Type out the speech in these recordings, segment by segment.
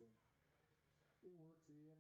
Austin. It works, Ian.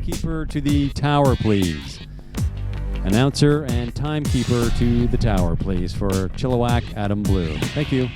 timekeeper to the tower, please. Announcer and timekeeper to the tower, please, for Chilliwack Adam Blue. Thank you.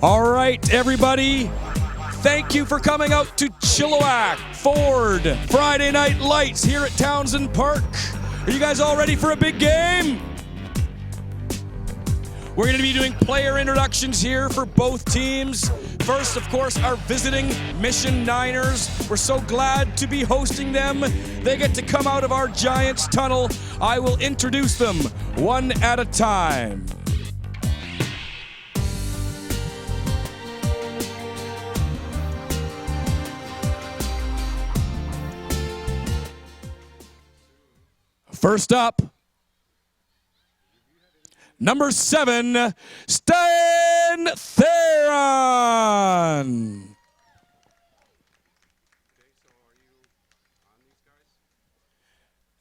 All right, everybody, thank you for coming out to Chilliwack Ford Friday Night Lights here at Townsend Park. Are you guys all ready for a big game? We're going to be doing player introductions here for both teams. First, of course, our visiting Mission Niners. We're so glad to be hosting them. They get to come out of our Giants tunnel. I will introduce them one at a time. First up, number 7, Stan Theron.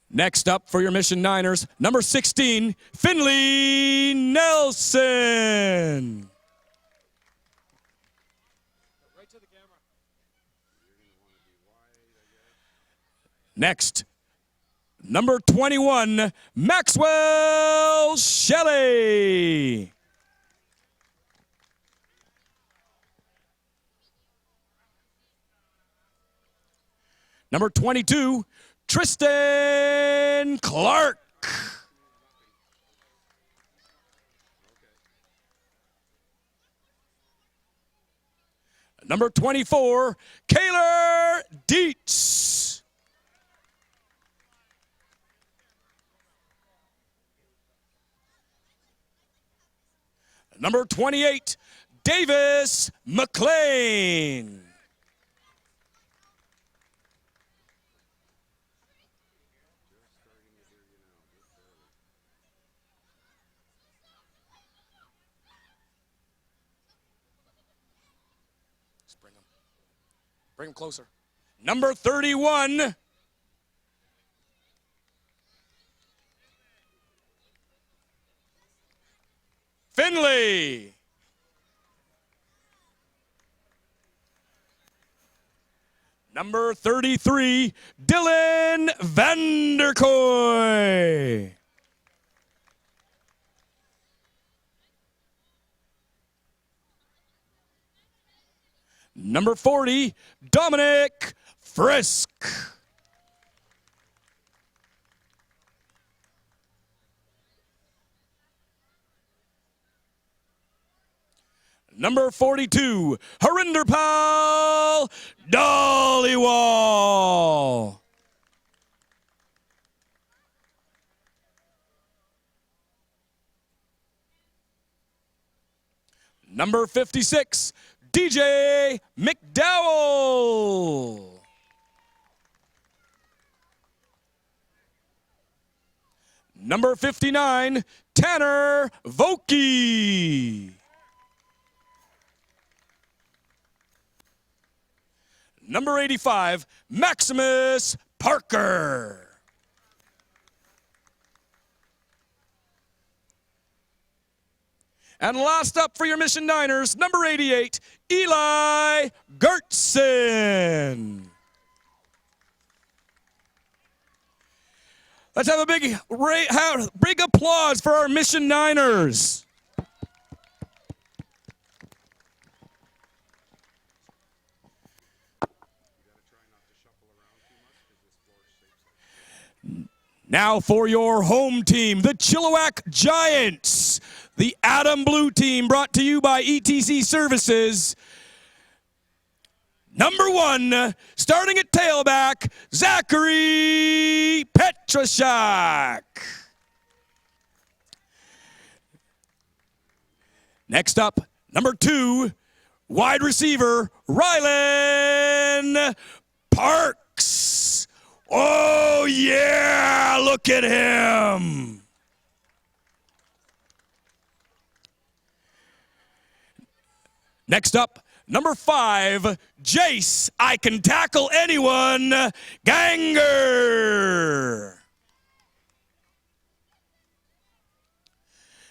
Next up for your Mission Niners, number 16, Finley Nelson. Next, number 21, Maxwell Shelley. Number 22, Tristan Clark. Number 24, Kaylor Dietz. Number 28, Davis McLean. Let's bring him closer. Number 31, Finley. Number 33, Dylan Vanderkoy. Number 40, Dominic Frisk. Number 42, Harinderpal Dhaliwal. Number 56, DJ McDowell. Number 59, Tanner Vokey. Number 85, Maximus Parker. And last up for your Mission Niners, number 88, Eli Gertson. Let's have a big applause for our Mission Niners. Now for your home team, the Chilliwack Giants, the Adam Blue team, brought to you by ETC Services. Number 1, starting at tailback, Zachary Petch. Petrashak. Next up, number 2, wide receiver, Rylan Parks. Oh, yeah, look at him. Next up, number 5, Jace, I can tackle anyone, Ganger.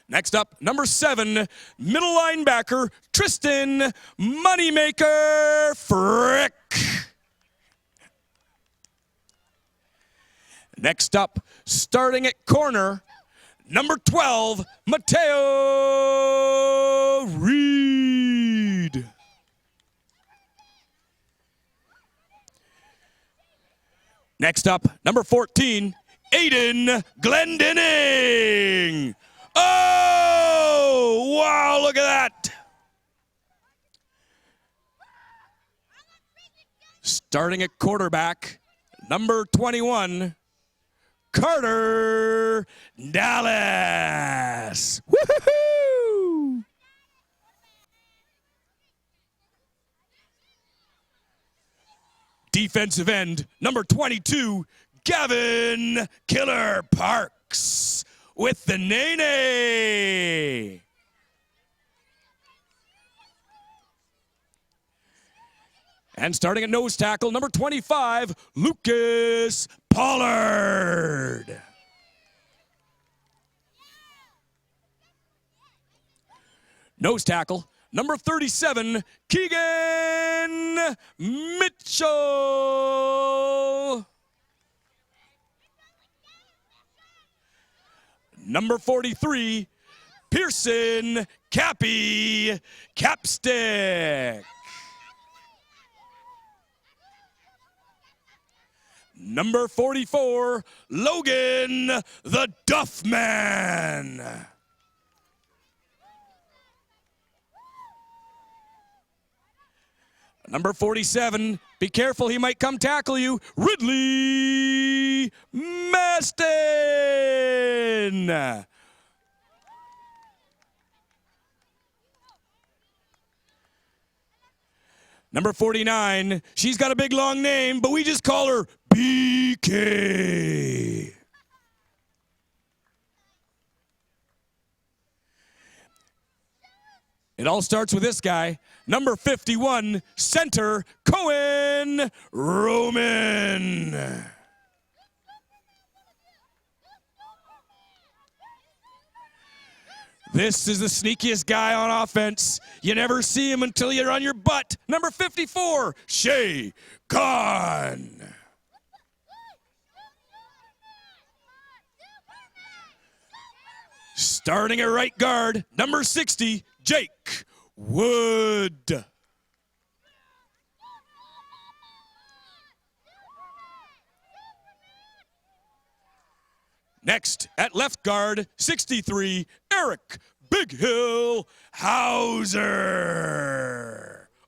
Next up, number 7, middle linebacker, Tristan Moneymaker Frick. Next up, starting at corner, number 12, Mateo Reed. Next up, number 14, Aiden Glendening. Oh, wow, look at that. Starting at quarterback, number 21, Carter Dallas. Woo-hoo-hoo! Defensive end, number 22, Gavin Killer Parks with the Nene. And starting at nose tackle, number 25, Lucas Pollard. Nose tackle, number 37, Keegan Mitchell. Number 43, Pearson Cappy Capstick. Number 44, Logan the Duffman. Number 47, be careful, he might come tackle you, Ridley Maston. Number 49, she's got a big long name, but we just call her BK. It all starts with this guy, number 51, center, Cohen Roman. This is the sneakiest guy on offense. You never see him until you're on your butt. Number 54, Shay Khan. Starting at right guard, number 60, Jake Wood. Next, at left guard, 63, Eric Big Hill Hauser.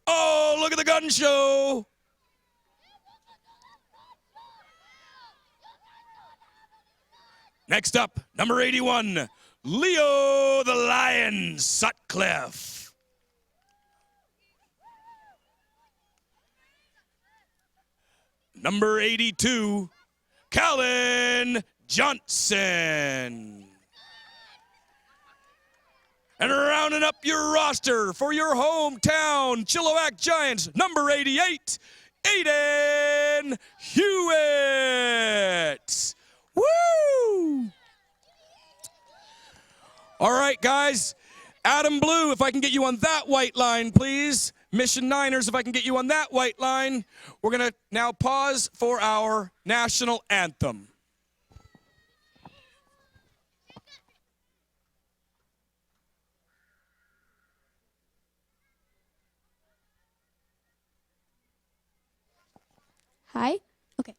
Oh, look at the gun show. Next up, number 81, Leo the Lion Sutcliffe. Number 82, Callan Johnson. And rounding up your roster for your hometown Chilliwack Giants, number 88, Aiden Hewitt. Woo! All right, guys. Adam Blue, if I can get you on that white line, please. Mission Niners, if I can get you on that white line. We're going to now pause for our national anthem. Hi? Okay.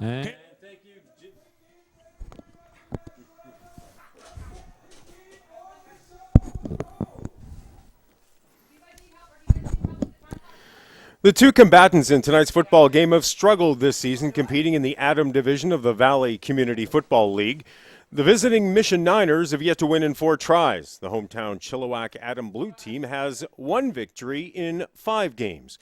And thank you. The two combatants in tonight's football game have struggled this season competing in the Adam Division of the Valley Community Football League. The visiting Mission Niners have yet to win in 4 tries. The hometown Chilliwack Adam Blue team has 1 victory in 5 games.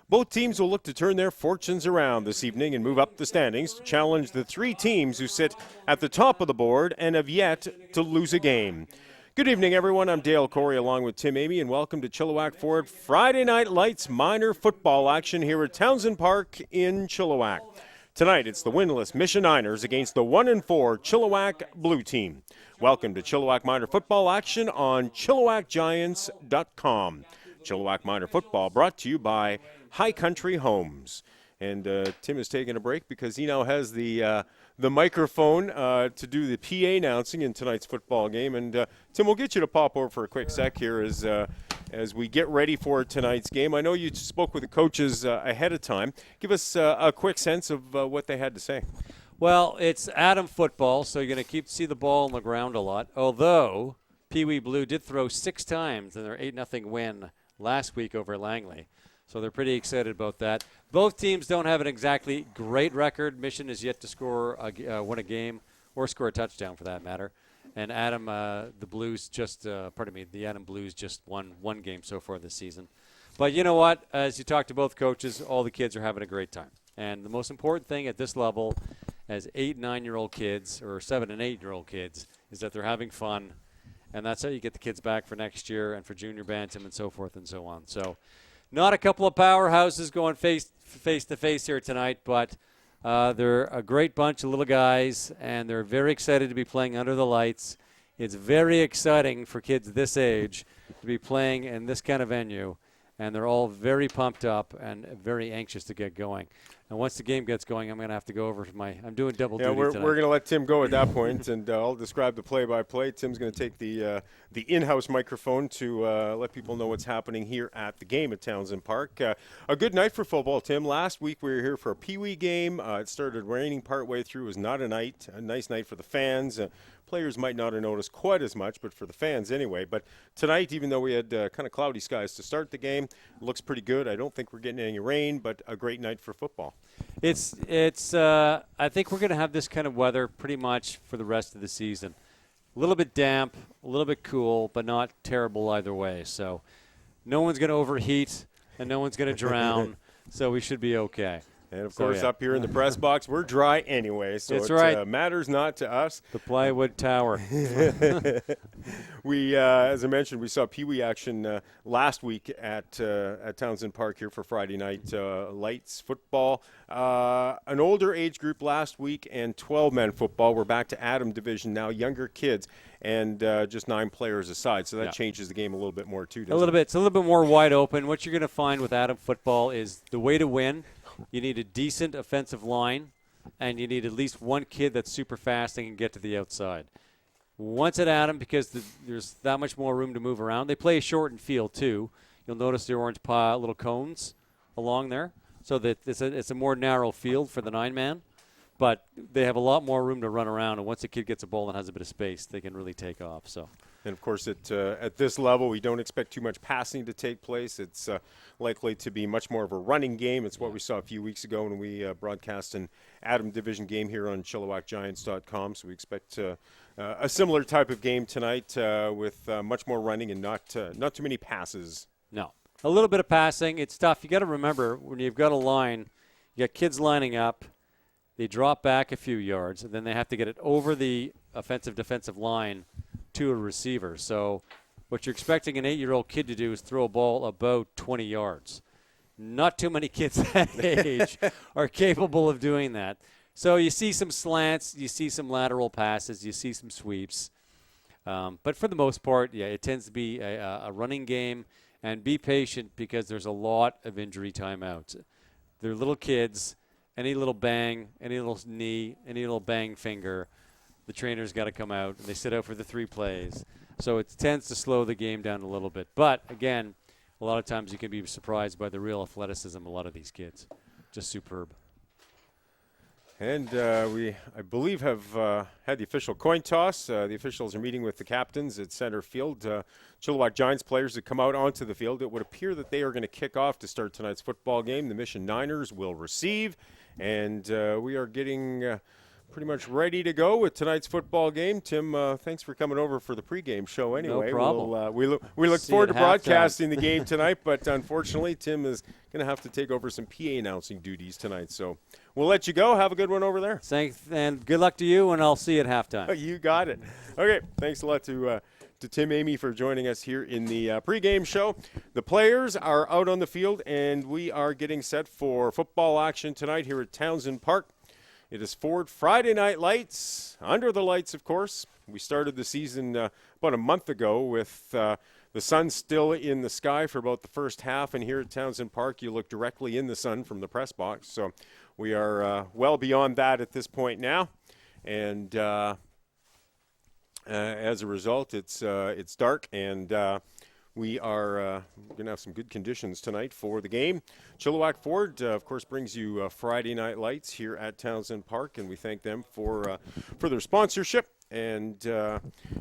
Both teams will look to turn their fortunes around this evening and move up the standings to challenge the 3 teams who sit at the top of the board and have yet to lose a game. Good evening, everyone. I'm Dale Corey along with Tim Amy, and welcome to Chilliwack Ford Friday Night Lights minor football action here at Townsend Park in Chilliwack. Tonight, it's the winless Mission Niners against the 1-4 Chilliwack Blue team. Welcome to Chilliwack minor football action on ChilliwackGiants.com. Chilliwack minor football brought to you by High Country Homes. And Tim is taking a break because he now has the microphone to do the PA announcing in tonight's football game. And Tim, we'll get you to pop over for a quick sec here as we get ready for tonight's game. I know you spoke with the coaches ahead of time. Give us a quick sense of what they had to say. Well, it's Adam football, so you're going to see the ball on the ground a lot. Although Pee Wee Blue did throw 6 times in their 8-0 win last week over Langley. So they're pretty excited about that. Both teams don't have an exactly great record. Mission is yet to win a game or score a touchdown for that matter. And Adam, the Adam Blues just won 1 game so far this season. But you know what? As you talk to both coaches, all the kids are having a great time. And the most important thing at this level, as 8- and 9-year-old kids or 7- and 8-year-old kids, is that they're having fun. And that's how you get the kids back for next year and for junior bantam and so forth and so on. So not a couple of powerhouses going face to face here tonight, but they're a great bunch of little guys, and they're very excited to be playing under the lights. It's very exciting for kids this age to be playing in this kind of venue, and they're all very pumped up and very anxious to get going. And once the game gets going, I'm going to have to go over to I'm doing double duty we're tonight. going to let Tim go at that point, and I'll describe the play-by-play. Tim's going to take the in-house microphone to let people know what's happening here at the game at Townsend Park. A good night for football, Tim. Last week we were here for a Pee Wee game. It started raining partway through. It was not a nice night for the fans. Players might not have noticed quite as much, but for the fans anyway. But tonight, even though we had kind of cloudy skies to start the game, it looks pretty good. I don't think we're getting any rain, but a great night for football. It's. I think we're going to have this kind of weather pretty much for the rest of the season. A little bit damp, a little bit cool, but not terrible either way. So no one's going to overheat, and no one's going to drown, so we should be okay. And, of course, up here in the press box, we're dry anyway, so it matters not to us. The plywood tower. We, as I mentioned, we saw Pee Wee action last week at Townsend Park here for Friday night lights football. An older age group last week and 12-man football. We're back to Adam Division now, younger kids, and just 9 players aside. So that changes the game a little bit more too, doesn't it? A little bit. It's a little bit more wide open. What you're going to find with Adam football is the way to win. You need a decent offensive line, and you need at least one kid that's super fast and can get to the outside. Once at Adam, because there's that much more room to move around, they play a shortened field too. You'll notice the orange little cones along there, so that it's a more narrow field for the 9-man. But they have a lot more room to run around, and once a kid gets a ball and has a bit of space, they can really take off. So. And, of course, at this level, we don't expect too much passing to take place. It's likely to be much more of a running game. It's what we saw a few weeks ago when we broadcast an Adam Division game here on ChilliwackGiants.com. So we expect a similar type of game tonight with much more running and not too many passes. No. A little bit of passing. It's tough. You got to remember, when you've got a line, you got kids lining up. They drop back a few yards, and then they have to get it over the offensive-defensive line to a receiver. So what you're expecting an 8-year-old kid to do is throw a ball about 20 yards. Not too many kids that age are capable of doing that. So you see some slants, you see some lateral passes, you see some sweeps. But for the most part, it tends to be a running game. And be patient because there's a lot of injury timeouts. They're little kids. Any little bang, any little knee, any little bang finger, the trainer's got to come out, and they sit out for the 3 plays. So it tends to slow the game down a little bit. But, again, a lot of times you can be surprised by the real athleticism of a lot of these kids. Just superb. And we, I believe, have had the official coin toss. The officials are meeting with the captains at center field. Chilliwack Giants players that come out onto the field. It would appear that they are going to kick off to start tonight's football game. The Mission Niners will receive. And we are getting pretty much ready to go with tonight's football game. Tim, thanks for coming over for the pregame show anyway. No problem. We look See forward you to at halftime. broadcasting the game tonight, but unfortunately Tim is going to have to take over some PA announcing duties tonight. So we'll let you go. Have a good one over there. Thanks, and good luck to you, and I'll see you at halftime. You got it. Okay, thanks a lot to Tim Amy for joining us here in the pregame show. The players are out on the field, and we are getting set for football action tonight here at Townsend Park. It is Ford Friday Night Lights, under the lights, of course. We started the season about a month ago with the sun still in the sky for about the first half, and here at Townsend Park, you look directly in the sun from the press box. So we are well beyond that at this point now, and as a result, it's dark, and we are going to have some good conditions tonight for the game. Chilliwack Ford, of course, brings you Friday Night Lights here at Townsend Park, and we thank them for their sponsorship. And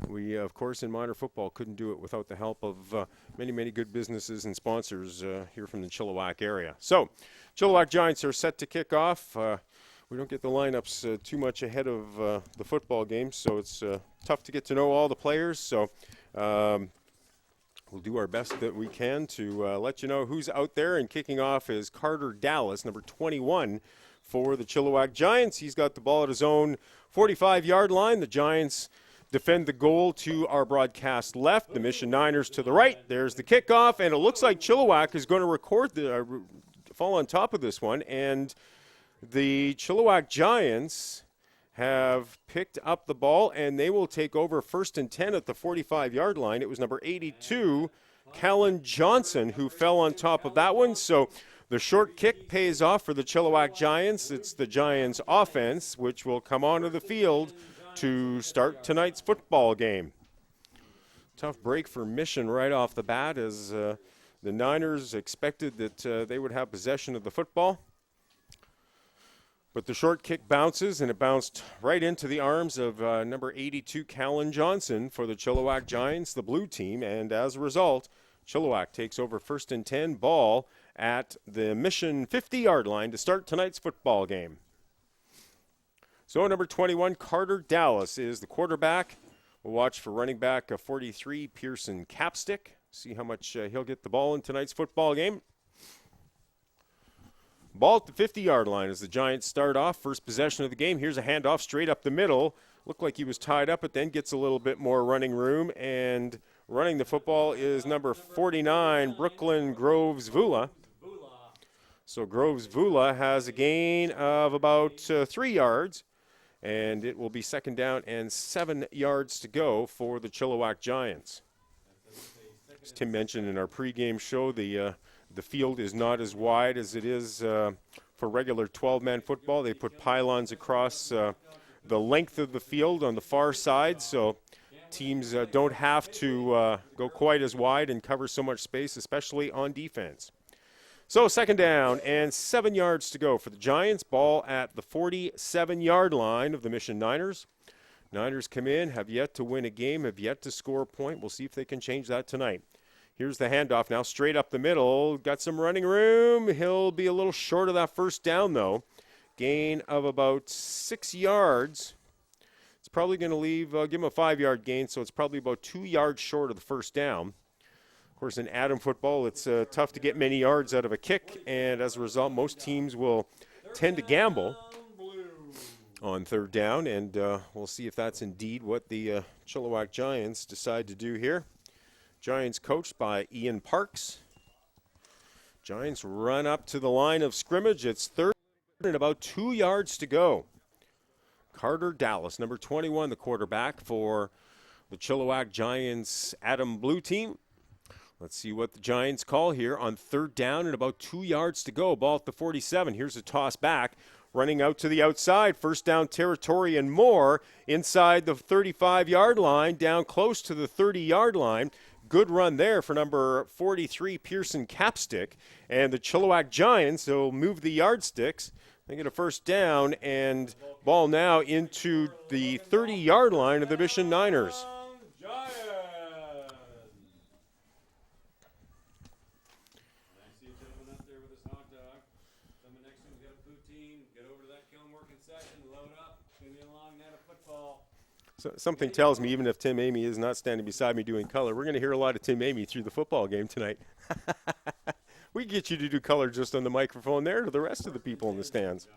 we, of course, in minor football couldn't do it without the help of many, many good businesses and sponsors here from the Chilliwack area. So, Chilliwack Giants are set to kick off. We don't get the lineups too much ahead of the football game, so it's tough to get to know all the players. So, we'll do our best that we can to let you know who's out there. And kicking off is Carter Dallas, number 21 for the Chilliwack Giants. He's got the ball at his own 45-yard line. The Giants defend the goal to our broadcast left. The Mission Niners to the right. There's the kickoff, and it looks like Chilliwack is going to record fall on top of this one. And the Chilliwack Giants have picked up the ball, and they will take over 1st and 10 at the 45-yard line. It was number 82, Callan Johnson, who fell on top of that one. So the short kick pays off for the Chilliwack Giants. It's the Giants' offense, which will come onto the field to start tonight's football game. Tough break for Mission right off the bat, as the Niners expected that they would have possession of the football. But the short kick bounces, and it bounced right into the arms of number 82, Callan Johnson, for the Chilliwack Giants, the blue team. And as a result, Chilliwack takes over 1st and 10, ball at the Mission 50-yard line to start tonight's football game. So number 21, Carter Dallas, is the quarterback. We'll watch for running back 43, Pearson Capstick. See how much he'll get the ball in tonight's football game. Ball at the 50-yard line as the Giants start off. First possession of the game. Here's a handoff straight up the middle. Looked like he was tied up, but then gets a little bit more running room. And running the football is number 49, Brooklyn Groves-Vula. So Groves-Vula has a gain of about 3 yards. And it will be 2nd down and 7 yards to go for the Chilliwack Giants. As Tim mentioned in our pregame show, the field is not as wide as it is for regular 12-man football. They put pylons across the length of the field on the far side, so teams don't have to go quite as wide and cover so much space, especially on defense. So 2nd down and 7 yards to go for the Giants. Ball at the 47-yard line of the Mission Niners. Niners come in, have yet to win a game, have yet to score a point. We'll see if they can change that tonight. Here's the handoff now, straight up the middle. Got some running room. He'll be a little short of that 1st down, though. Gain of about 6 yards. It's probably going to leave, give him a 5-yard gain, so it's probably about 2 yards short of the 1st down. Of course, in Adam football, it's tough to get many yards out of a kick, and as a result, most teams will tend to gamble on 3rd down, and we'll see if that's indeed what the Chilliwack Giants decide to do here. Giants coached by Ian Parks. Giants run up to the line of scrimmage. It's 3rd and about 2 yards to go. Carter Dallas, number 21, the quarterback for the Chilliwack Giants Adam Blue team. Let's see what the Giants call here on 3rd down and about 2 yards to go. Ball at the 47. Here's a toss back. Running out to the outside. 1st down territory and more inside the 35-yard line, down close to the 30-yard line. Good run there for number 43, Pearson Capstick. And the Chilliwack Giants will move the yardsticks They get a first down, and ball now into the 30-yard line of the Mission Niners. So something tells me, even if Tim Amy is not standing beside me doing color, we're going to hear a lot of Tim Amy through the football game tonight. We can get you to do color just on the microphone there to the rest of the people in the stands.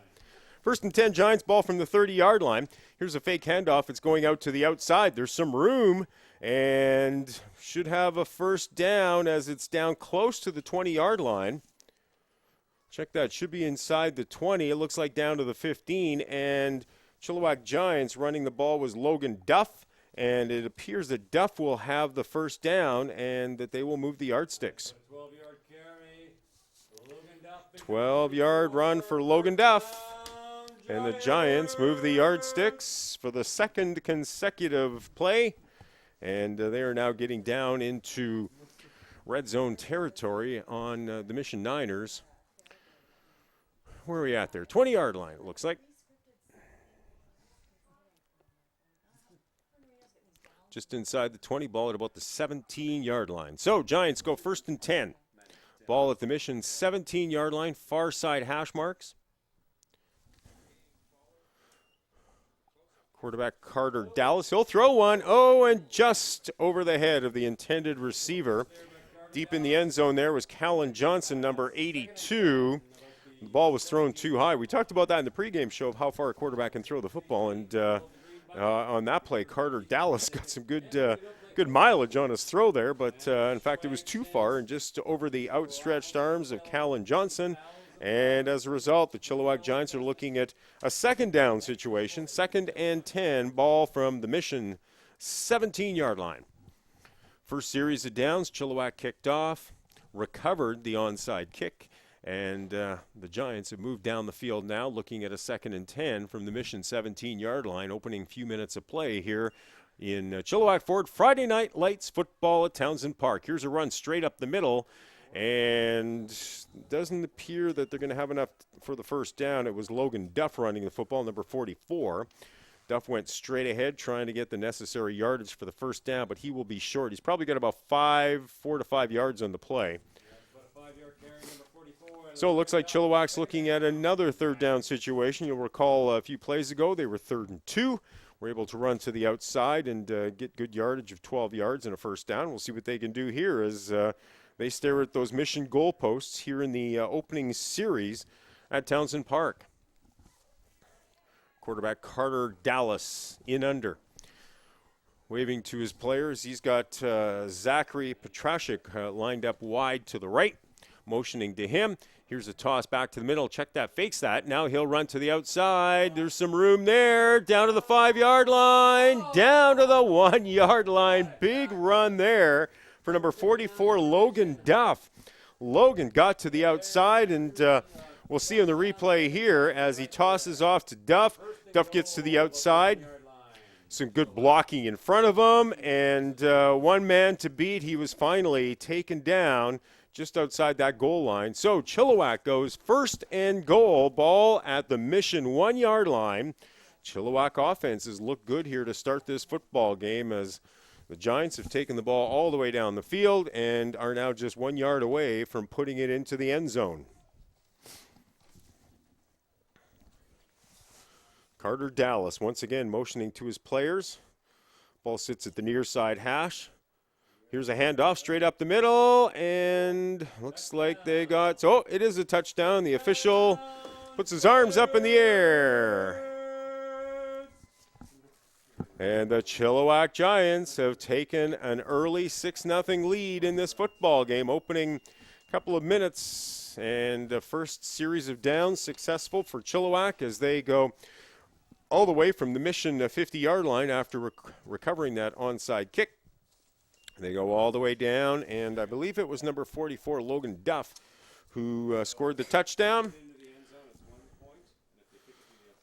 First and 10, Giants, ball from the 30-yard line. Here's a fake handoff. It's going out to the outside. There's some room and should have a first down as it's down close to the 20-yard line. Check that. Should be inside the 20. It looks like down to the 15. And Chilliwack Giants running the ball was Logan Duff. And it appears that Duff will have the first down and that they will move the yardsticks. 12-yard run for Logan Duff. And the Giants move the yardsticks for the second consecutive play. And they are now getting down into red zone territory on the Mission Niners. Where are we at there? 20-yard line, it looks like. Just inside the 20, ball at about the 17-yard line. So Giants go first and 10. Ball at the Mission 17-yard line, far side hash marks. Quarterback Carter Dallas, he'll throw one. Oh, and just over the head of the intended receiver. Deep in the end zone there was Callan Johnson, number 82. The ball was thrown too high. We talked about that in the pregame show of how far a quarterback can throw the football. And on that play, Carter Dallas got some good mileage on his throw there. But, in fact, it was too far and just over the outstretched arms of Callan Johnson. And as a result, the Chilliwack Giants are looking at a second down situation, 2nd and 10, ball from the Mission 17-yard line. First series of downs, Chilliwack kicked off, recovered the onside kick, and the Giants have moved down the field now, looking at a 2nd and 10 from the Mission 17-yard line, opening few minutes of play here in Chilliwack Ford. Friday night lights football at Townsend Park. Here's a run straight up the middle. And doesn't appear that they're going to have enough for the first down. It was Logan Duff running the football, number 44. Duff went straight ahead trying to get the necessary yardage for the first down, but he will be short. He's probably got about 4 to 5 yards on the play. So it looks like Chilliwack's looking at another third down situation. You'll recall a few plays ago they were 3rd and 2. Were able to run to the outside and get good yardage of 12 yards and a first down. We'll see what they can do here as they stare at those Mission goalposts here in the opening series at Townsend Park. Quarterback Carter Dallas in under. Waving to his players. He's got Zachary Petrashik lined up wide to the right, motioning to him. Here's a toss back to the middle. Check that, fakes that. Now he'll run to the outside. There's some room there. Down to the 5-yard line. Down to the 1-yard line. Big run there for number 44, Logan Duff. Logan got to the outside, and we'll see on the replay here as he tosses off to Duff. Duff gets to the outside. Some good blocking in front of him, and one man to beat. He was finally taken down just outside that goal line. So Chilliwack goes 1st and goal, ball at the Mission 1-yard line. Chilliwack offenses look good here to start this football game as the Giants have taken the ball all the way down the field and are now just 1 yard away from putting it into the end zone. Carter Dallas once again motioning to his players. Ball sits at the near side hash. Here's a handoff straight up the middle, and looks like they got, oh, it is a touchdown. The official puts his arms up in the air. And the Chilliwack Giants have taken an early 6-0 lead in this football game, opening a couple of minutes. And the first series of downs successful for Chilliwack as they go all the way from the Mission 50-yard line after recovering that onside kick. They go all the way down, and I believe it was number 44, Logan Duff, who scored the touchdown.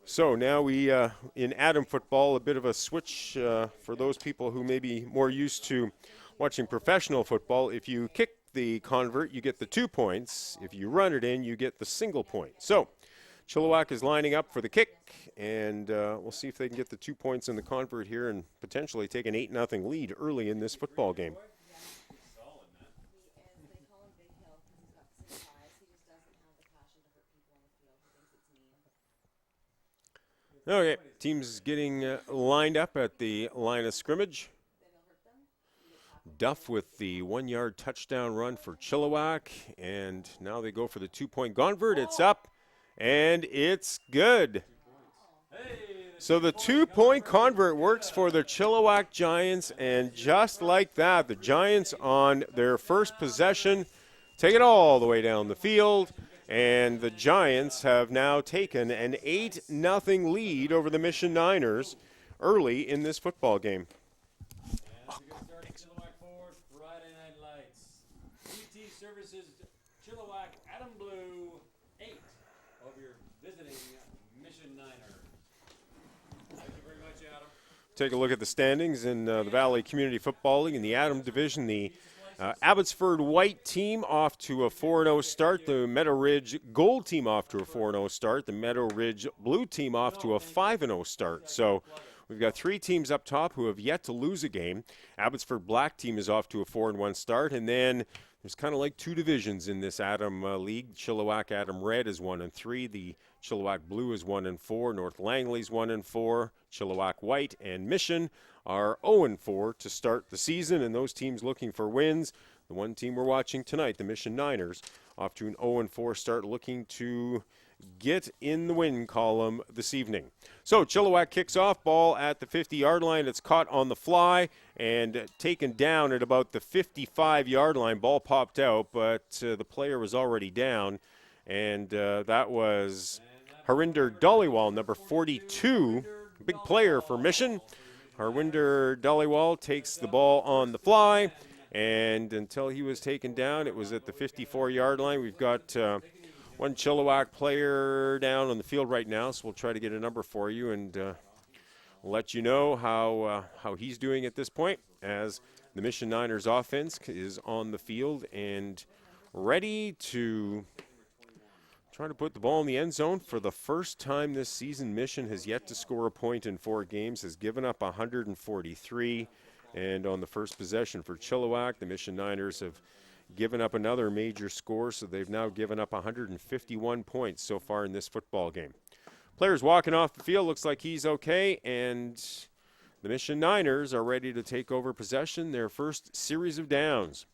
So now we, in Adam football, a bit of a switch for those people who may be more used to watching professional football. If you kick the convert, you get the 2 points. If you run it in, you get the single point. So Chilliwack is lining up for the kick, and we'll see if they can get the 2 points in the convert here and potentially take an 8-0 lead early in this football game. Okay, teams getting lined up at the line of scrimmage. Duff with the 1-yard touchdown run for Chilliwack, and now they go for the 2-point convert. It's up, and it's good. So the 2-point convert works for the Chilliwack Giants, and just like that, the Giants on their first possession take it all the way down the field, and the Giants have now taken an 8-0 lead over the Mission Niners early in this football game. Friday Night Lights. CT Services, Chilliwack, Adam Blue, 8 over your visiting Mission Niners. Thank you very much, Adam. Take a look at the standings in the Valley Community Football League in the Adam Division. The Abbotsford White team off to a 4-0 start. The Meadow Ridge Gold team off to a 4-0 start. The Meadow Ridge Blue team off to a 5-0 start. So we've got 3 teams up top who have yet to lose a game. Abbotsford Black team is off to a 4-1 start. And then there's kind of like 2 divisions in this Adam League. Chilliwack Adam Red is 1-3. The Chilliwack Blue is 1-4. North Langley's 1-4. Chilliwack White and Mission are 0-4 to start the season, and those teams looking for wins. The one team we're watching tonight, the Mission Niners, off to an 0-4 start, looking to get in the win column this evening. So Chilliwack kicks off, ball at the 50-yard line. It's caught on the fly and taken down at about the 55-yard line. Ball popped out, but the player was already down, and that was Harinder Dhaliwal, number 42, big player for Mission. Harwinder Dhaliwal takes the ball on the fly, and until he was taken down, it was at the 54-yard line. We've got one Chilliwack player down on the field right now, so we'll try to get a number for you, and we'll let you know how he's doing at this point as the Mission Niners offense is on the field and ready to try to put the ball in the end zone. For the first time this season, Mission has yet to score a point in 4 games, has given up 143. And on the first possession for Chilliwack, the Mission Niners have given up another major score, so they've now given up 151 points so far in this football game. Players walking off the field, looks like he's okay, and the Mission Niners are ready to take over possession, their first series of downs.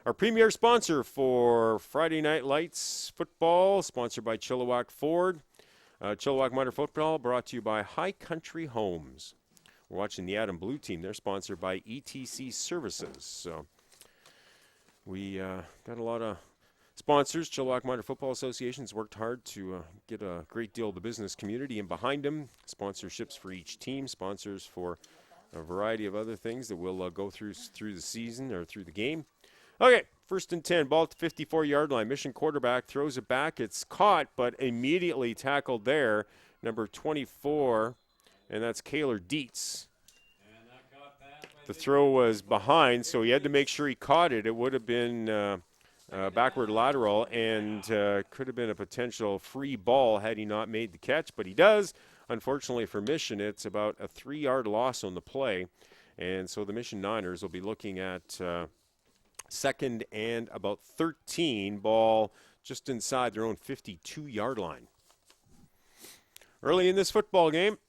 Our premier sponsor for Friday Night Lights football, sponsored by Chilliwack Ford. Chilliwack Minor Football brought to you by High Country Homes. We're watching the Adam Blue team. They're sponsored by ETC Services. So we got a lot of sponsors. Chilliwack Minor Football Association's worked hard to get a great deal of the business community in behind them. Sponsorships for each team, sponsors for a variety of other things that we'll go through the season or through the game. Okay, 1st and 10, ball at the 54-yard line. Mission quarterback throws it back. It's caught, but immediately tackled there. Number 24, and that's Kaylor Dietz. The throw was behind, so he had to make sure he caught it. It would have been backward lateral and could have been a potential free ball had he not made the catch, but he does. Unfortunately for Mission, it's about a 3-yard loss on the play, and so the Mission Niners will be looking at second and about 13, ball just inside their own 52-yard line. Early in this football game,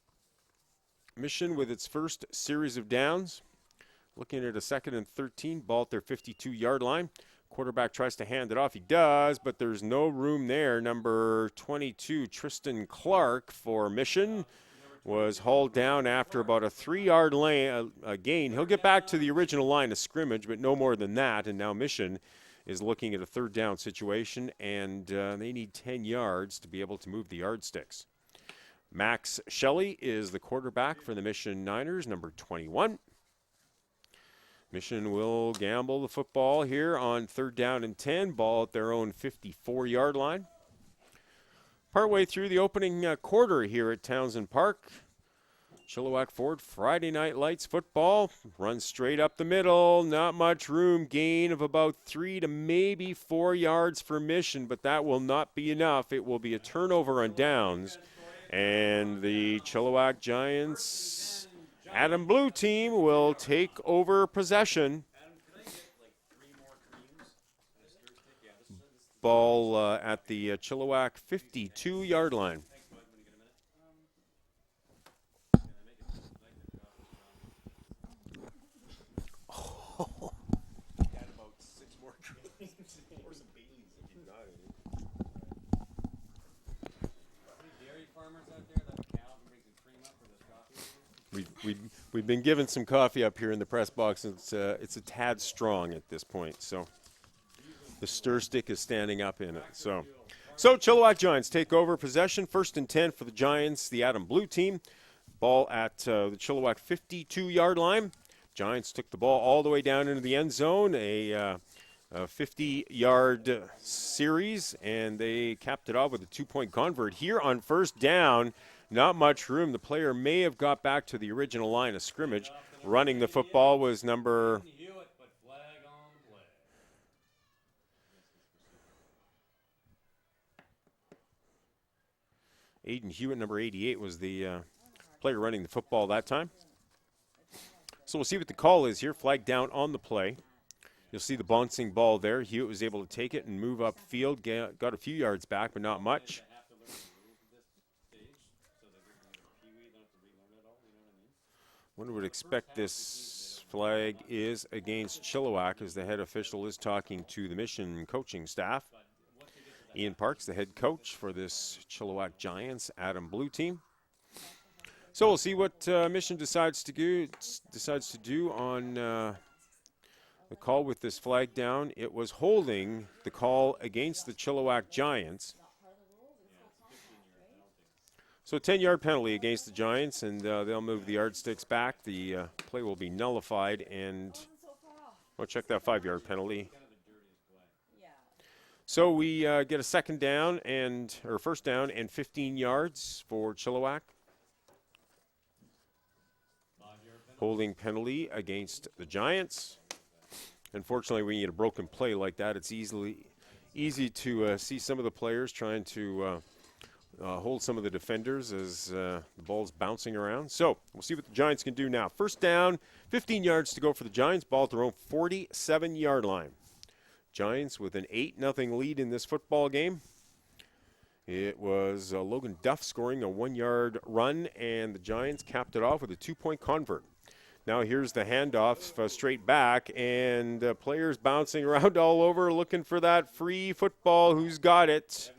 Mission with its first series of downs, looking at a 2nd and 13, ball at their 52-yard line. Quarterback tries to hand it off. He does, but there's no room there. Number 22, Tristan Clark for Mission, was hauled down after about a 3-yard gain. He'll get back to the original line of scrimmage, but no more than that. And now Mission is looking at a 3rd down situation, and they need 10 yards to be able to move the yardsticks. Max Shelley is the quarterback for the Mission Niners, number 21. Mission will gamble the football here on 3rd down and 10, ball at their own 54-yard line. Partway through the opening quarter here at Townsend Park, Chilliwack Ford Friday Night Lights football runs straight up the middle. Not much room. Gain of about 3 to maybe 4 yards for Mission, but that will not be enough. It will be a turnover on downs. And the Chilliwack Giants, Adam Blue team, will take over possession. Ball at the Chilliwack 52-yard line. We've been given some coffee up here in the press box. It's a tad strong at this point, so the stir stick is standing up in it. So Chilliwack Giants take over possession. 1st and 10 for the Giants, the Adam Blue team. Ball at the Chilliwack 52-yard line. Giants took the ball all the way down into the end zone, a 50-yard series, and they capped it off with a 2-point convert. Here on 1st down, not much room. The player may have got back to the original line of scrimmage. Running the football was number Aiden Hewitt, number 88, was the player running the football that time. So we'll see what the call is here. Flag down on the play. You'll see the bouncing ball there. Hewitt was able to take it and move upfield. Got a few yards back, but not much. One would expect this flag is against Chilliwack, as the head official is talking to the Mission coaching staff. Ian Parks, the head coach for this Chilliwack Giants Adam Blue team. So we'll see what Mission decides to do on the call with this flag down. It was holding the call against the Chilliwack Giants. So a 10-yard penalty against the Giants, and they'll move the yardsticks back. The play will be nullified, and we'll check that 5-yard penalty. So we get a 1st down and 15 yards for Chilliwack. Holding penalty against the Giants. Unfortunately, when you get a broken play like that, it's easy to see some of the players trying to hold some of the defenders as the ball's bouncing around. So we'll see what the Giants can do now. 1st down, 15 yards to go for the Giants. Ball at their own 47-yard line. Giants with an 8-0 lead in this football game. It was Logan Duff scoring a 1-yard run, and the Giants capped it off with a 2-point convert. Now here's the handoff straight back, and players bouncing around all over looking for that free football. Who's got it?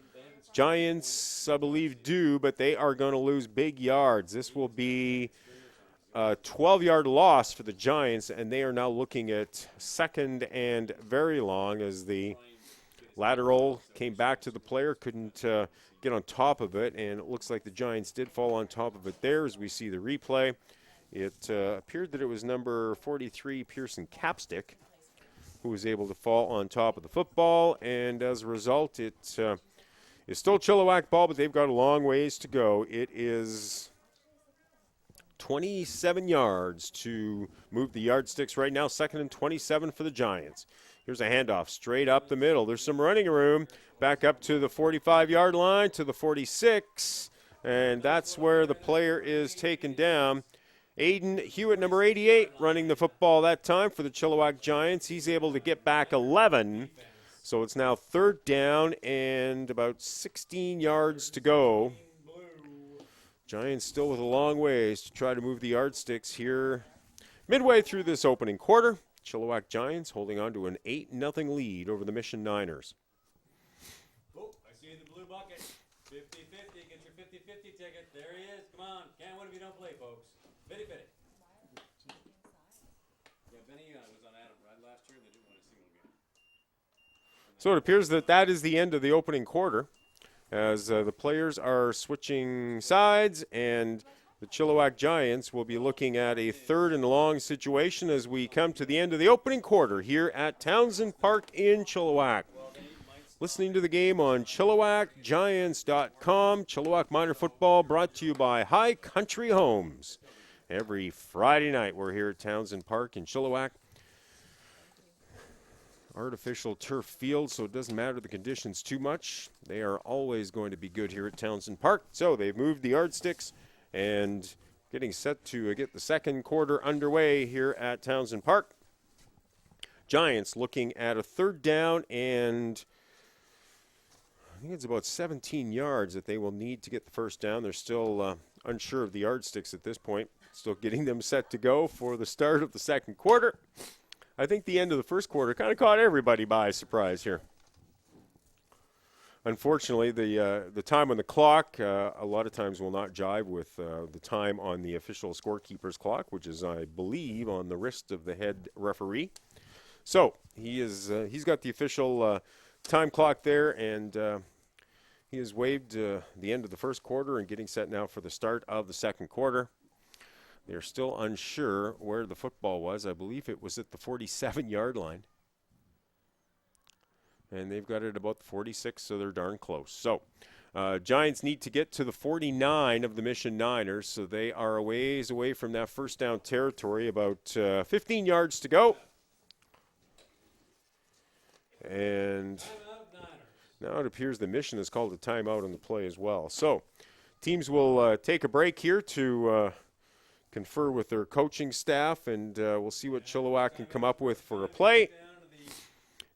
Giants, I believe, do, but they are going to lose big yards. This will be a 12-yard loss for the Giants, and they are now looking at 2nd and very long as the lateral came back to the player, couldn't get on top of it, and it looks like the Giants did fall on top of it there as we see the replay. It appeared that it was number 43, Pearson Capstick, who was able to fall on top of the football, and as a result, it is still Chilliwack ball, but they've got a long ways to go. It is 27 yards to move the yardsticks right now. 2nd and 27 for the Giants. Here's a handoff straight up the middle. There's some running room. Back up to the 45-yard line, to the 46, and that's where the player is taken down. Aiden Hewitt, number 88, running the football that time for the Chilliwack Giants. He's able to get back 11. So it's now 3rd down and about 16 yards to go. Giants still with a long ways to try to move the yardsticks here midway through this opening quarter. Chilliwack Giants holding on to an 8-0 lead over the Mission Niners. Oh, I see you in the blue bucket. 50-50. Get your 50-50 ticket. There he is. Come on. Can't win if you don't play, folks. 50-50. Yeah, Benny was on Adam right last year. They didn't win a single game. So it appears that is the end of the opening quarter as the players are switching sides, and the Chilliwack Giants will be looking at a 3rd and long situation as we come to the end of the opening quarter here at Townsend Park in Chilliwack. Listening to the game on ChilliwackGiants.com. Chilliwack Minor Football brought to you by High Country Homes. every Friday night. We're here at Townsend Park in Chilliwack. Artificial turf field, so it doesn't matter the conditions too much. They are always going to be good here at Townsend Park. So they've moved the yardsticks and getting set to get the second quarter underway here at Townsend Park. Giants looking at a third down, and I think it's about 17 yards that they will need to get the first down. They're still unsure of the yardsticks at this point. Still getting them set to go for the start of the second quarter. I think the end of the first quarter kind of caught everybody by surprise here. Unfortunately, the time on the clock a lot of times will not jive with the time on the official scorekeeper's clock, which is, I believe, on the wrist of the head referee. So he's got the official time clock there, and he has waived the end of the first quarter and getting set now for the start of the second quarter. They're still unsure where the football was. I believe it was at the 47-yard line. And they've got it about the 46, so they're darn close. So Giants need to get to the 49 of the Mission Niners, so they are a ways away from that first down territory, about 15 yards to go. And now it appears the Mission has called a timeout on the play as well. So teams will take a break here to confer with their coaching staff, and we'll see what Chilliwack can come up with for a play.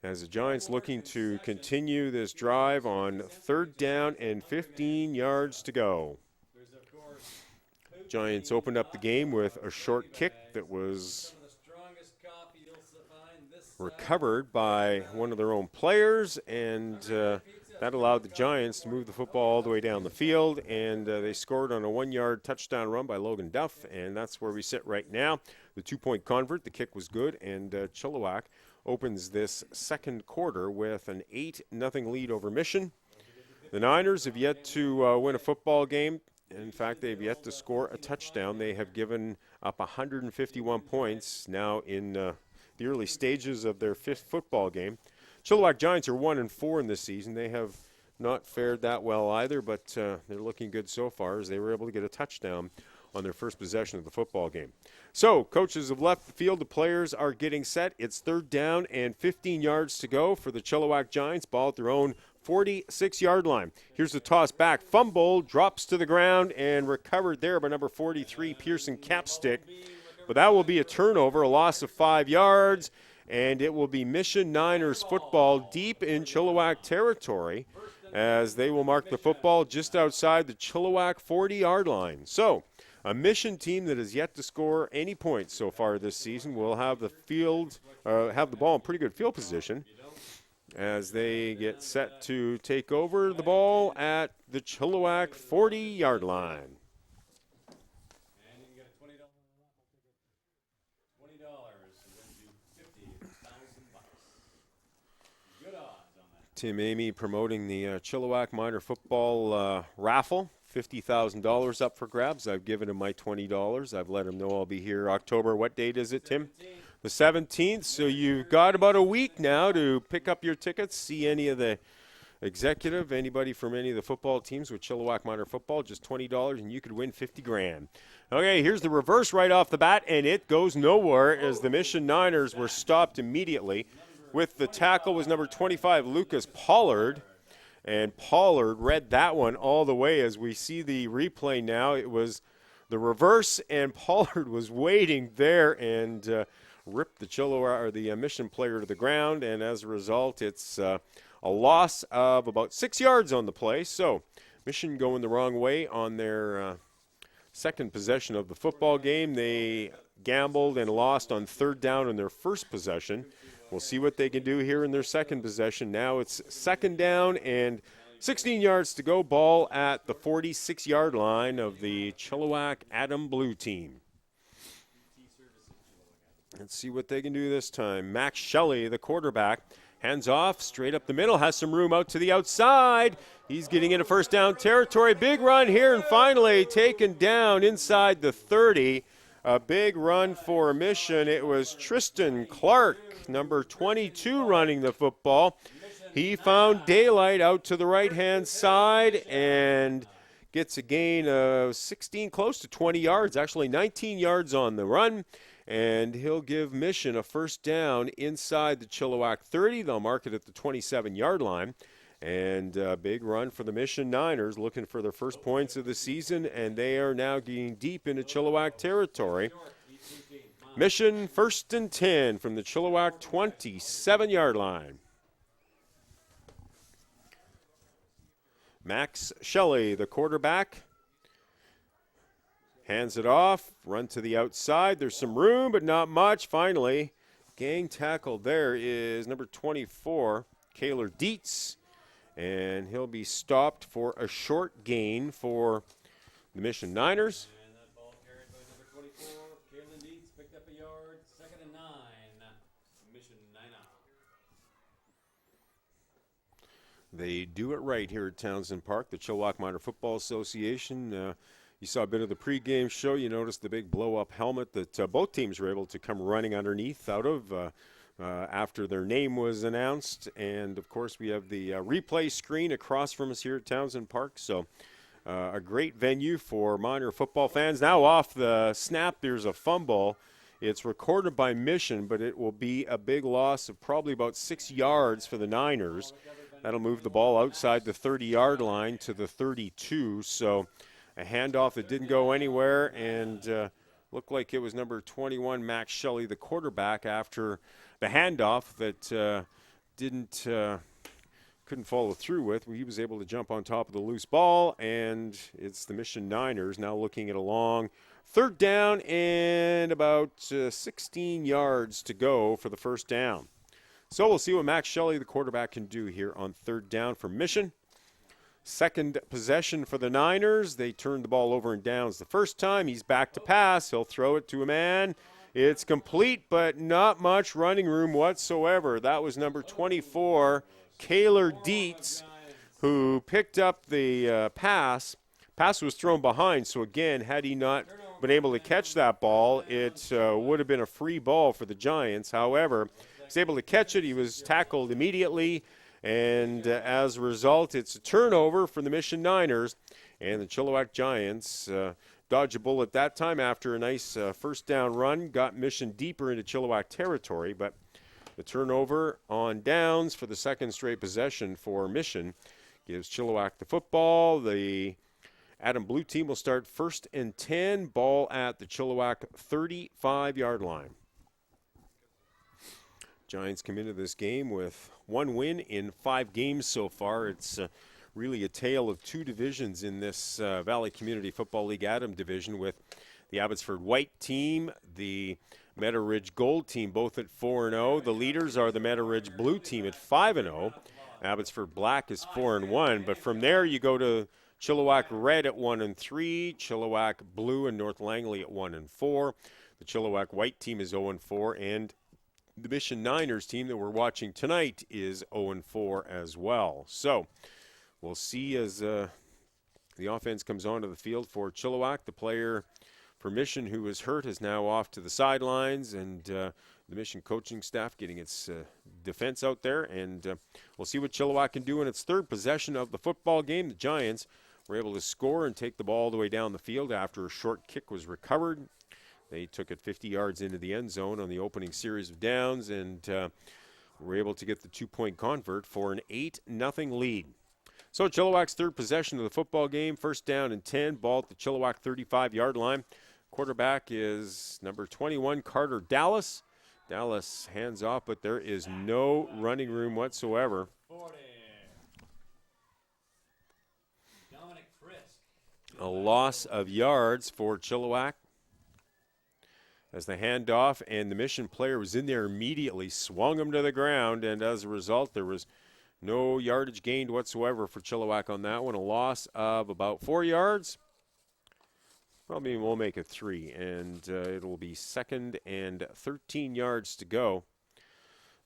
As the Giants looking to continue this drive on third down and 15 yards to go. Giants opened up the game with a short kick that was recovered by one of their own players, and that allowed the Giants to move the football all the way down the field, and they scored on a 1-yard touchdown run by Logan Duff, and that's where we sit right now. The 2-point convert, the kick was good, and Chilliwack opens this second quarter with an 8-0 lead over Mission. The Niners have yet to win a football game. In fact, they've yet to score a touchdown. They have given up 151 points now in the early stages of their fifth football game. Chilliwack Giants are 1-4 in this season. They have not fared that well either, but they're looking good so far as they were able to get a touchdown on their first possession of the football game. So coaches have left the field. The players are getting set. It's third down and 15 yards to go for the Chilliwack Giants. Ball at their own 46-yard line. Here's the toss back. Fumble, drops to the ground, and recovered there by number 43, Pearson Capstick. But that will be a turnover, a loss of 5 yards, and it will be Mission Niners football deep in Chilliwack territory as they will mark the football just outside the Chilliwack 40-yard line. So a Mission team that has yet to score any points so far this season will have the ball in pretty good field position as they get set to take over the ball at the Chilliwack 40-yard line. Tim Amy promoting the Chilliwack Minor Football raffle. $50,000 up for grabs. I've given him my $20. I've let him know I'll be here October. What date is it, Tim? The 17th. So you've got about a week now to pick up your tickets, see any of the executive, anybody from any of the football teams with Chilliwack Minor Football, just $20, and you could win $50,000. Okay, here's the reverse right off the bat, and it goes nowhere as the Mission Niners were stopped immediately. With the tackle was number 25, Lucas Pollard. And Pollard read that one all the way. As we see the replay now, it was the reverse, and Pollard was waiting there and ripped the Chilliwack or the Mission player to the ground. And as a result, it's a loss of about 6 yards on the play. So Mission going the wrong way on their second possession of the football game. They gambled and lost on third down in their first possession. We'll see what they can do here in their second possession. Now it's second down and 16 yards to go. Ball at the 46-yard line of the Chilliwack Adam Blue team. Let's see what they can do this time. Max Shelley, the quarterback, hands off, straight up the middle, has some room out to the outside. He's getting into first down territory. Big run here, and finally taken down inside the 30. A big run for Mission. It was Tristan Clark, number 22, running the football. He found daylight out to the right-hand side and gets a gain of 16, close to 20 yards, actually 19 yards on the run. And he'll give Mission a first down inside the Chilliwack 30. They'll mark it at the 27-yard line. And a big run for the Mission Niners, looking for their first points of the season, and they are now getting deep into Chilliwack territory. Mission 1st and 10 from the Chilliwack 27-yard line. Max Shelley, the quarterback, hands it off, run to the outside. There's some room, but not much. Finally, gang tackle there is number 24, Kaylor Dietz. And he'll be stopped for a short gain for the Mission Niners. And that ball carried by number 24, Kaylin Dietz, picked up a yard, 2nd and 9, Mission Niner. They do it right here at Townsend Park, the Chilliwack Minor Football Association. You saw a bit of the pregame show. You noticed the big blow-up helmet that both teams were able to come running underneath out of after their name was announced. And, of course, we have the replay screen across from us here at Townsend Park. So a great venue for minor football fans. Now off the snap, there's a fumble. It's recorded by Mission, but it will be a big loss of probably about 6 yards for the Niners. That'll move the ball outside the 30-yard line to the 32. So a handoff that didn't go anywhere, and looked like it was number 21, Max Shelley, the quarterback, after the handoff that couldn't follow through with. He was able to jump on top of the loose ball, and it's the Mission Niners now looking at a long 3rd down and about 16 yards to go for the first down. So we'll see what Max Shelley, the quarterback, can do here on 3rd down for Mission. Second possession for the Niners. They turned the ball over in downs the first time. He's back to pass. He'll throw it to a man. It's complete, but not much running room whatsoever. That was number 24, Kaylor Dietz, who picked up the pass. Pass was thrown behind, so again, had he not been able to catch that ball, it would have been a free ball for the Giants. However, he was able to catch it. He was tackled immediately, and as a result, it's a turnover for the Mission Niners, and the Chilliwack Giants dodge a bullet that time after a nice first down run, got Mission deeper into Chilliwack territory, but the turnover on downs for the second straight possession for Mission gives Chilliwack the football. The Adam Blue team will start 1st and 10, ball at the Chilliwack 35-yard line. Giants come into this game with 1 win in 5 games so far. It's really a tale of 2 divisions in this Valley Community Football League Adam division, with the Abbotsford White team, the Meadow Ridge Gold team, both at 4-0. The leaders are the Meadow Ridge Blue team at 5-0. Abbotsford Black is 4-1. But from there, you go to Chilliwack Red at 1-3, Chilliwack Blue and North Langley at 1-4. The Chilliwack White team is 0-4, and the Mission Niners team that we're watching tonight is 0-4 as well. So we'll see as the offense comes onto the field for Chilliwack. The player for Mission who was hurt is now off to the sidelines, and the Mission coaching staff getting its defense out there. And we'll see what Chilliwack can do in its 3rd possession of the football game. The Giants were able to score and take the ball all the way down the field after a short kick was recovered. They took it 50 yards into the end zone on the opening series of downs, and were able to get the 2-point convert for an 8-0 lead. So Chilliwack's 3rd possession of the football game, 1st down and 10, ball at the Chilliwack 35-yard line. Quarterback is number 21, Carter Dallas. Dallas hands off, but there is no running room whatsoever. 40. Dominic Frisk. A loss of yards for Chilliwack as the handoff, and the Mission player was in there immediately, swung him to the ground, and as a result, there was no yardage gained whatsoever for Chilliwack on that one. A loss of about 4 yards. Probably we'll make it 3, and it'll be 2nd and 13 yards to go.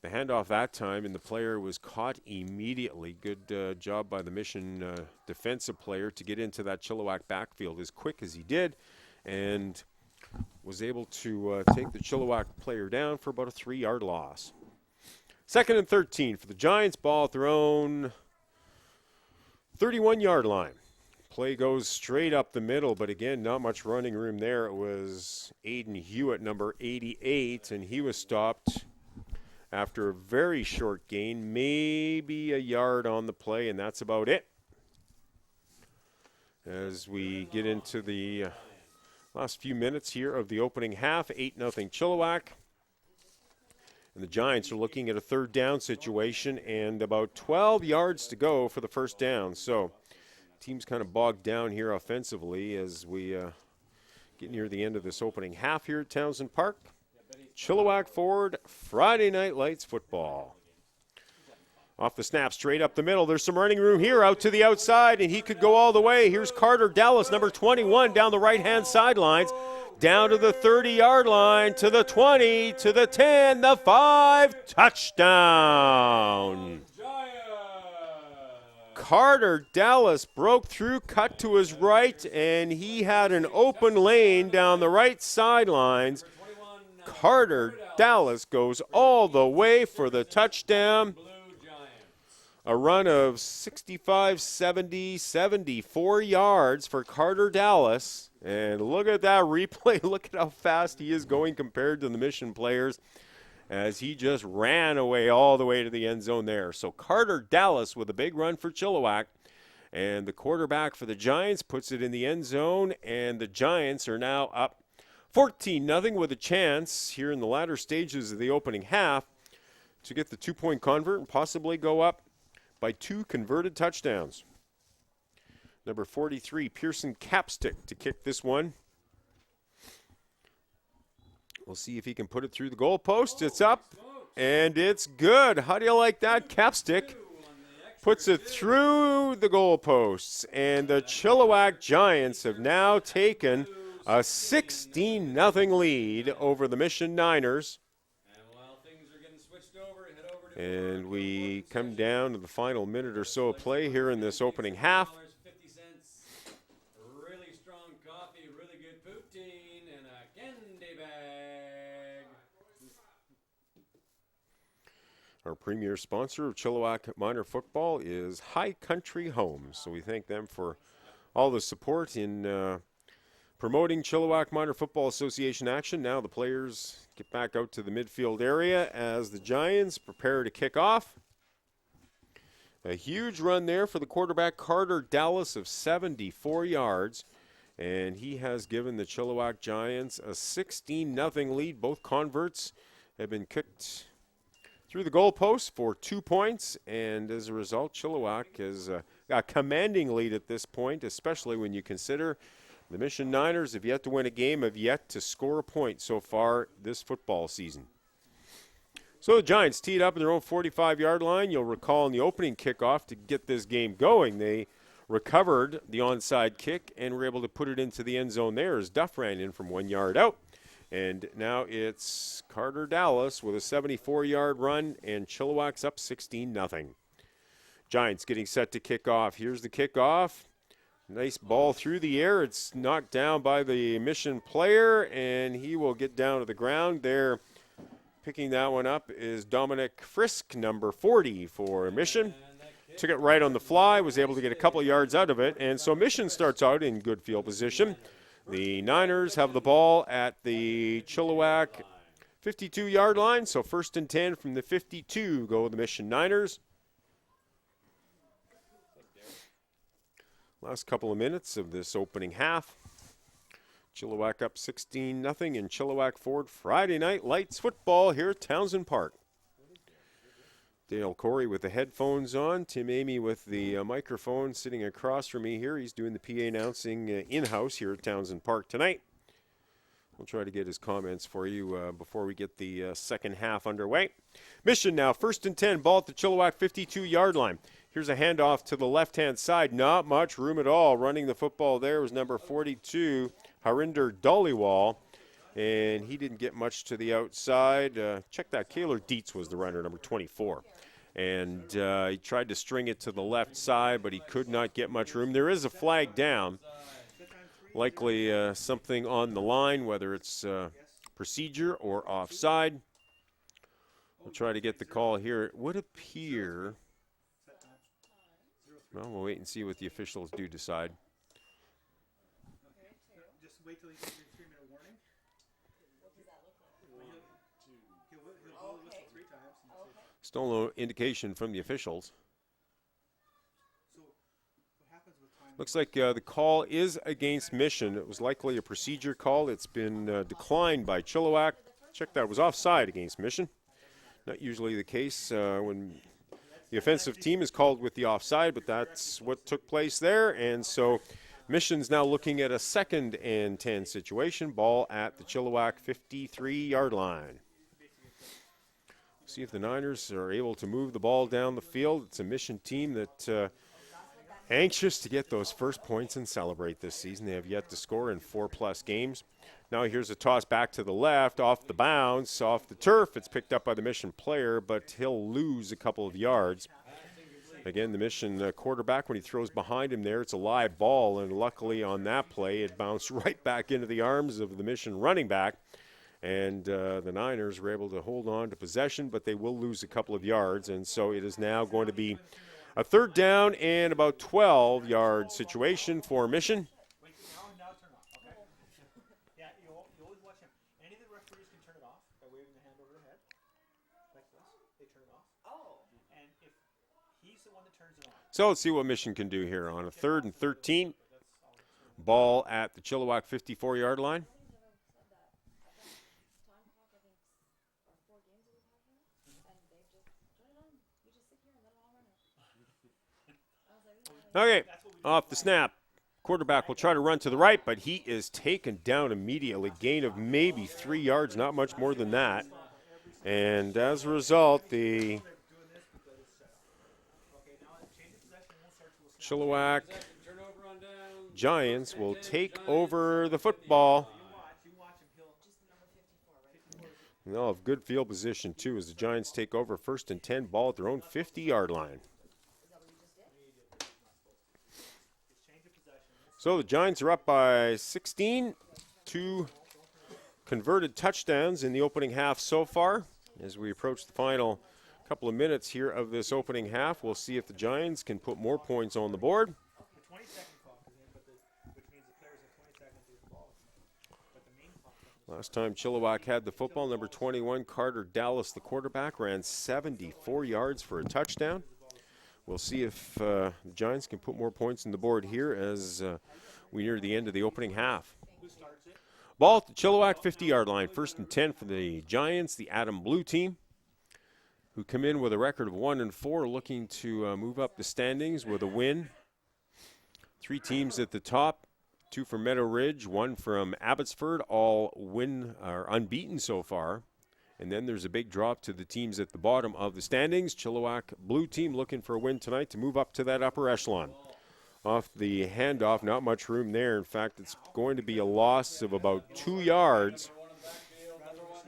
The handoff that time, and the player was caught immediately. Good job by the Mission defensive player to get into that Chilliwack backfield as quick as he did, and was able to take the Chilliwack player down for about a 3-yard loss. 2nd and 13 for the Giants, ball at their own 31-yard line. play goes straight up the middle, but again, not much running room there. It was Aiden Hewitt, number 88, and he was stopped after a very short gain, maybe a yard on the play, and that's about it. As we get into the last few minutes here of the opening half, 8-0 Chilliwack. And the Giants are looking at a third down situation and about 12 yards to go for the first down. So team's kind of bogged down here offensively as we get near the end of this opening half here at Townsend Park. Chilliwack Ford, Friday Night Lights football. Off the snap, straight up the middle. There's some running room here out to the outside, and he could go all the way. Here's Carter Dallas, number 21, down the right-hand sidelines. Down to the 30-yard line, to the 20, to the 10, the 5, touchdown. Carter Dallas broke through, cut to his right, and he had an open lane down the right sidelines. Carter Dallas goes all the way for the touchdown. A run of 65, 70, 74 yards for Carter Dallas. And look at that replay. Look at how fast he is going compared to the Mission players as he just ran away all the way to the end zone there. So Carter Dallas with a big run for Chilliwack. And the quarterback for the Giants puts it in the end zone. And the Giants are now up 14-0 with a chance here in the latter stages of the opening half to get the two-point convert and possibly go up by 2 converted touchdowns. Number 43, Pearson Capstick to kick this one. We'll see if he can put it through the goalpost. It's up, and it's good. How do you like that? Capstick puts it through the goalposts, and the Chilliwack Giants have now taken a 16-0 lead over the Mission Niners. And we come down to the final minute or so of play here in this opening half. Really strong coffee, really good poutine, and a candy bag. Our premier sponsor of Chilliwack Minor Football is High Country Homes. So we thank them for all the support in promoting Chilliwack Minor Football Association action. Now the players get back out to the midfield area as the Giants prepare to kick off. A huge run there for the quarterback, Carter Dallas, of 74 yards. And he has given the Chilliwack Giants a 16-0 lead. Both converts have been kicked through the goalpost for 2 points. And as a result, Chilliwack has got a commanding lead at this point, especially when you consider the Mission Niners have yet to win a game, have yet to score a point so far this football season. So the Giants teed up in their own 45-yard line. You'll recall in the opening kickoff to get this game going, they recovered the onside kick and were able to put it into the end zone there as Duff ran in from 1 yard out. And now it's Carter Dallas with a 74-yard run, and Chilliwack's up 16-0. Giants getting set to kick off. Here's the kickoff. Nice ball through the air. It's knocked down by the Mission player, and he will get down to the ground. There, picking that one up is Dominic Frisk, number 40 for Mission. Took it right on the fly, was able to get a couple yards out of it, and so Mission starts out in good field position. The Niners have the ball at the Chilliwack 52-yard line, so 1st and 10 from the 52 go the Mission Niners. Last couple of minutes of this opening half. Chilliwack up 16-0 in Chilliwack Ford Friday Night Lights football here at Townsend Park. Dale Corey with the headphones on. Tim Amy with the microphone sitting across from me here. He's doing the PA announcing in-house here at Townsend Park tonight. We'll try to get his comments for you before we get the second half underway. Mission now, 1st and 10, ball at the Chilliwack 52-yard line. Here's a handoff to the left-hand side. Not much room at all. Running the football there was number 42, Harinder Dhaliwal. And he didn't get much to the outside. Check that. Kaylor Dietz was the runner, number 24. And he tried to string it to the left side, but he could not get much room. There is a flag down. Likely something on the line, whether it's procedure or offside. We'll try to get the call here. It would appear... Well, we'll wait and see what the officials do decide. wait till he gives you a 3-minute warning. What does that look like? He'll blow the whistle 3 times. And say, Still no indication from the officials. so what happens with time? Looks like the call is against Mission. It was likely a procedure call. It's been declined by Chilliwack. Check that. It was offside against Mission. Not usually the case when the offensive team is called with the offside, but that's what took place there. And so Mission's now looking at a 2nd and 10 situation. Ball at the Chilliwack 53-yard line. See if the Niners are able to move the ball down the field. It's a Mission team that anxious to get those first points and celebrate this season. They have yet to score in 4+ games. Now here's a toss back to the left, off the bounce, off the turf. It's picked up by the Mission player, but he'll lose a couple of yards. Again, the Mission quarterback, when he throws behind him there, it's a live ball, and luckily on that play, it bounced right back into the arms of the Mission running back. And the Niners were able to hold on to possession, but they will lose a couple of yards, and so it is now going to be a 3rd down and about 12-yard situation for Mission. Now turn off, okay? Yeah, you always watch him. Any of the referees can turn it off by waving the hand over their head. Like this. They turn it off. Oh. And if he's the one that turns it on. So let's see what Mission can do here on a 3rd and 13. Ball at the Chilliwack 54-yard line. Okay, off the snap. Quarterback will try to run to the right, but he is taken down immediately. Gain of maybe 3 yards, not much more than that. And as a result, the Chilliwack Giants will take over the football. And they'll have good field position, too, as the Giants take over 1st and 10, ball at their own 50-yard line. So the Giants are up by 16, 2 converted touchdowns in the opening half so far. As we approach the final couple of minutes here of this opening half, we'll see if the Giants can put more points on the board. The 20-second clock is in, which means the players have 20 seconds to do the ball. But the main clock Last time Chilliwack had the football, number 21, Carter Dallas, the quarterback, ran 74 yards for a touchdown. We'll see if the Giants can put more points on the board here as we near the end of the opening half. Ball at the Chilliwack 50-yard line. 1st and 10 for the Giants, the Adam Blue team, who come in with a record of 1-4, looking to move up the standings with a win. 3 teams at the top, 2 from Meadow Ridge, 1 from Abbotsford, all unbeaten so far. And then there's a big drop to the teams at the bottom of the standings. Chilliwack Blue team looking for a win tonight to move up to that upper echelon. Off the handoff, not much room there. In fact, it's going to be a loss of about 2 yards.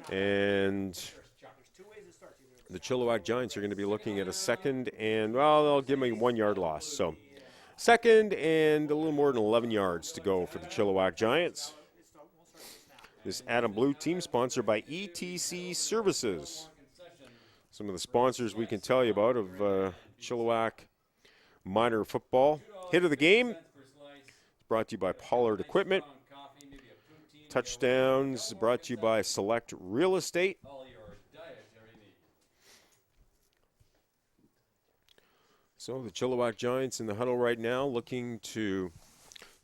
And the Chilliwack Giants are going to be looking at a 2nd and, well, they'll give me 1 yard loss. So 2nd and a little more than 11 yards to go for the Chilliwack Giants. This Adam Blue team sponsored by ETC Services. Some of the sponsors we can tell you about of Chilliwack minor football. Hit of the game brought to you by Pollard Equipment. Touchdowns brought to you by Select Real Estate. So the Chilliwack Giants in the huddle right now looking to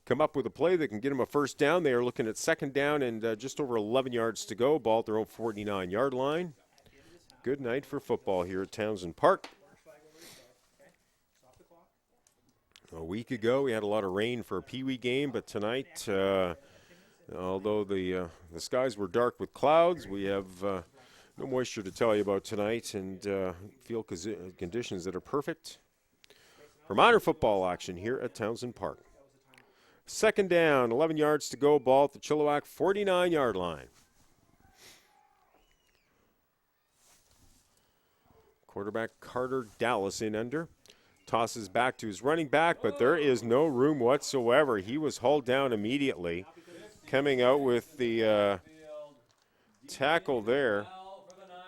come up with a play that can get them a 1st down. They are looking at 2nd down and just over 11 yards to go. Ball at their own 49-yard line. Good night for football here at Townsend Park. A week ago, we had a lot of rain for a Pee-wee game, but tonight, although the skies were dark with clouds, we have no moisture to tell you about tonight and field conditions that are perfect for minor football action here at Townsend Park. 2nd down, 11 yards to go, ball at the Chilliwack 49-yard line. Quarterback Carter Dallas in under. Tosses back to his running back, but there is no room whatsoever. He was hauled down immediately. Coming out with the tackle there,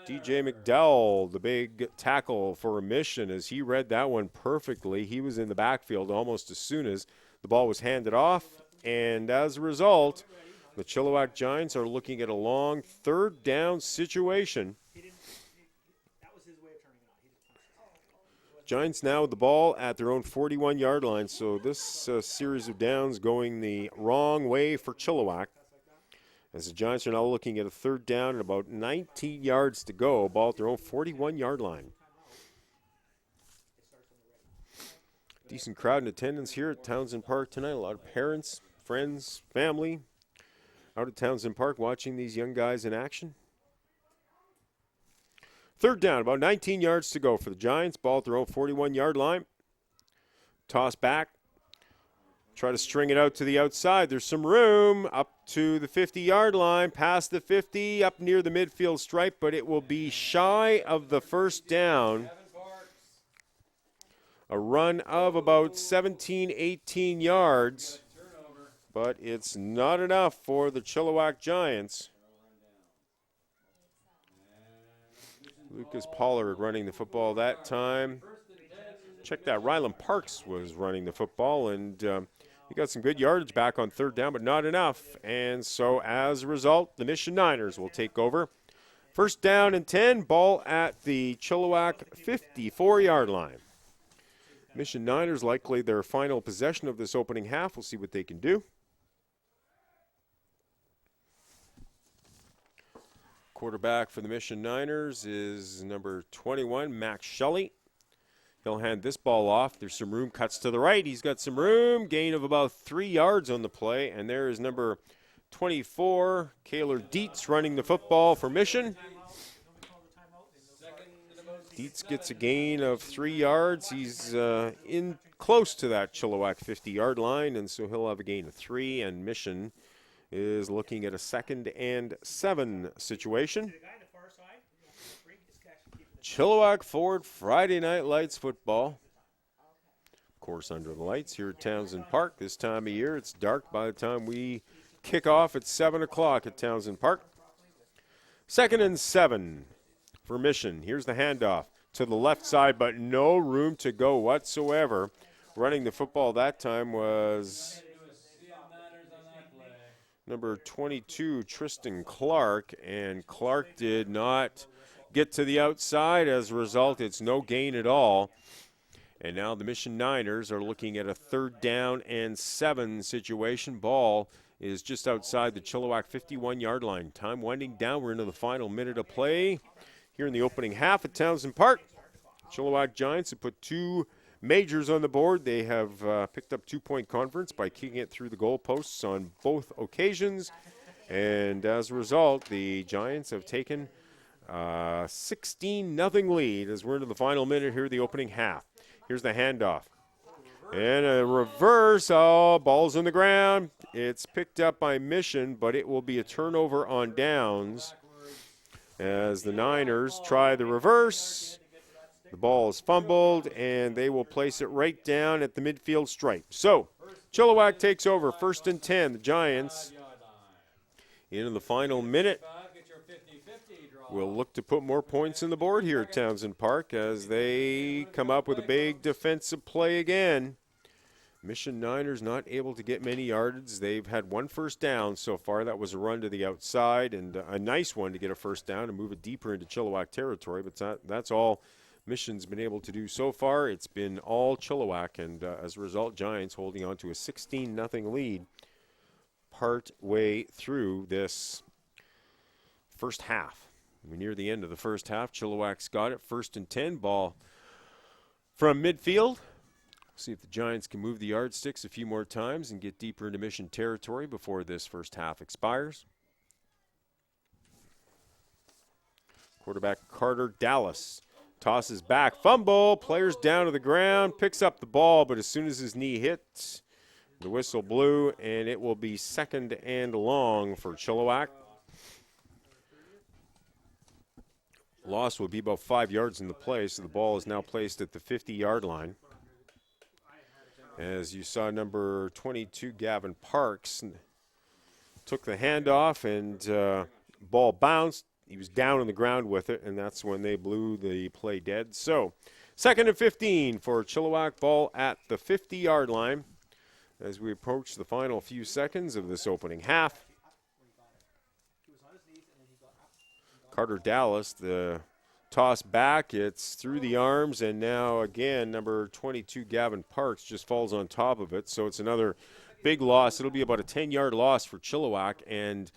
DJ McDowell, the big tackle for Mission, as he read that one perfectly. He was in the backfield almost as soon as the ball was handed off, and as a result, The Chilliwack Giants are looking at a long third down situation. That was his way of turning it on. He just punched it. Giants now with the ball at their own 41-yard line. So this series of downs going the wrong way for Chilliwack. As the Giants are now looking at a third down and about 19 yards to go. Ball at their own 41-yard line. Decent crowd in attendance here at Townsend Park tonight. A lot of parents, friends, family out at Townsend Park watching these young guys in action. Third down, about 19 yards to go for the Giants. Ball at their own 41-yard line. Toss back. Try to string it out to the outside. There's some room up to the 50-yard line, past the 50, up near the midfield stripe, but it will be shy of the first down. A run of about 17, 18 yards, but it's not enough for the Chilliwack Giants. Lucas Pollard running the football that time. Check that, Ryland Parks was running the football, and he got some good yardage back on third down, but not enough. And so as a result, the Mission Niners will take over. First down and 10, ball at the Chilliwack 54-yard line. Mission Niners likely their final possession of this opening half. We'll see what they can do. Quarterback for the Mission Niners is number 21, Max Shelley. He'll hand this ball off. There's some room, cuts to the right. He's got some room, gain of about 3 yards on the play. And there is number 24, Kaylor Dietz, running the football for Mission. Dietz gets a gain of 3 yards. He's in close to that Chilliwack 50-yard line, and so he'll have a gain of 3. And Mission is looking at a 2nd and 7 situation. Chilliwack Ford Friday Night Lights football. Of course, under the lights here at Townsend Park. This time of year, it's dark by the time we kick off at 7 o'clock at Townsend Park. 2nd and 7 for Mission. Here's the handoff to the left side, but no room to go whatsoever. Running the football that time was number 22, Tristan Clark, and Clark did not get to the outside. As a result, it's no gain at all. And now the Mission Niners are looking at a 3rd down and 7 situation. Ball is just outside the Chilliwack 51-yard line. Time winding down. We're into the final minute of play here in the opening half at Townsend Park. Chilliwack Giants have put 2 majors on the board. They have picked up 2-point conference by kicking it through the goalposts on both occasions. And as a result, the Giants have taken 16-0 lead as we're into the final minute here, the opening half. Here's the handoff. And a reverse. Oh, ball's on the ground. It's picked up by Mission, but it will be a turnover on downs as the Niners try the reverse. The ball is fumbled, and they will place it right down at the midfield stripe. So, Chilliwack takes over, 1st and 10. The Giants, into the final minute, will look to put more points on the board here at Townsend Park as they come up with a big defensive play again. Mission Niners not able to get many yards. They've had 1 first down so far. That was a run to the outside, and a nice one to get a first down and move it deeper into Chilliwack territory. But that's all Mission's been able to do so far. It's been all Chilliwack, and as a result, Giants holding on to a 16-0 lead part way through this first half. We're near the end of the first half. Chilliwack's got it. 1st and 10. Ball from midfield. See if the Giants can move the yardsticks a few more times and get deeper into Mission territory before this first half expires. Quarterback Carter Dallas tosses back. Fumble. Player's down to the ground. Picks up the ball, but as soon as his knee hits, the whistle blew, and it will be 2nd and long for Chilliwack. Loss will be about 5 yards in the play, so the ball is now placed at the 50-yard line. As you saw, number 22, Gavin Parks, took the handoff, and ball bounced. He was down on the ground with it, and that's when they blew the play dead. So, 2nd and 15 for Chilliwack, ball at the 50-yard line as we approach the final few seconds of this opening half. Carter Dallas, the toss back, it's through the arms, and now again, number 22, Gavin Parks, just falls on top of it. So it's another big loss. It'll be about a 10-yard loss for Chilliwack, and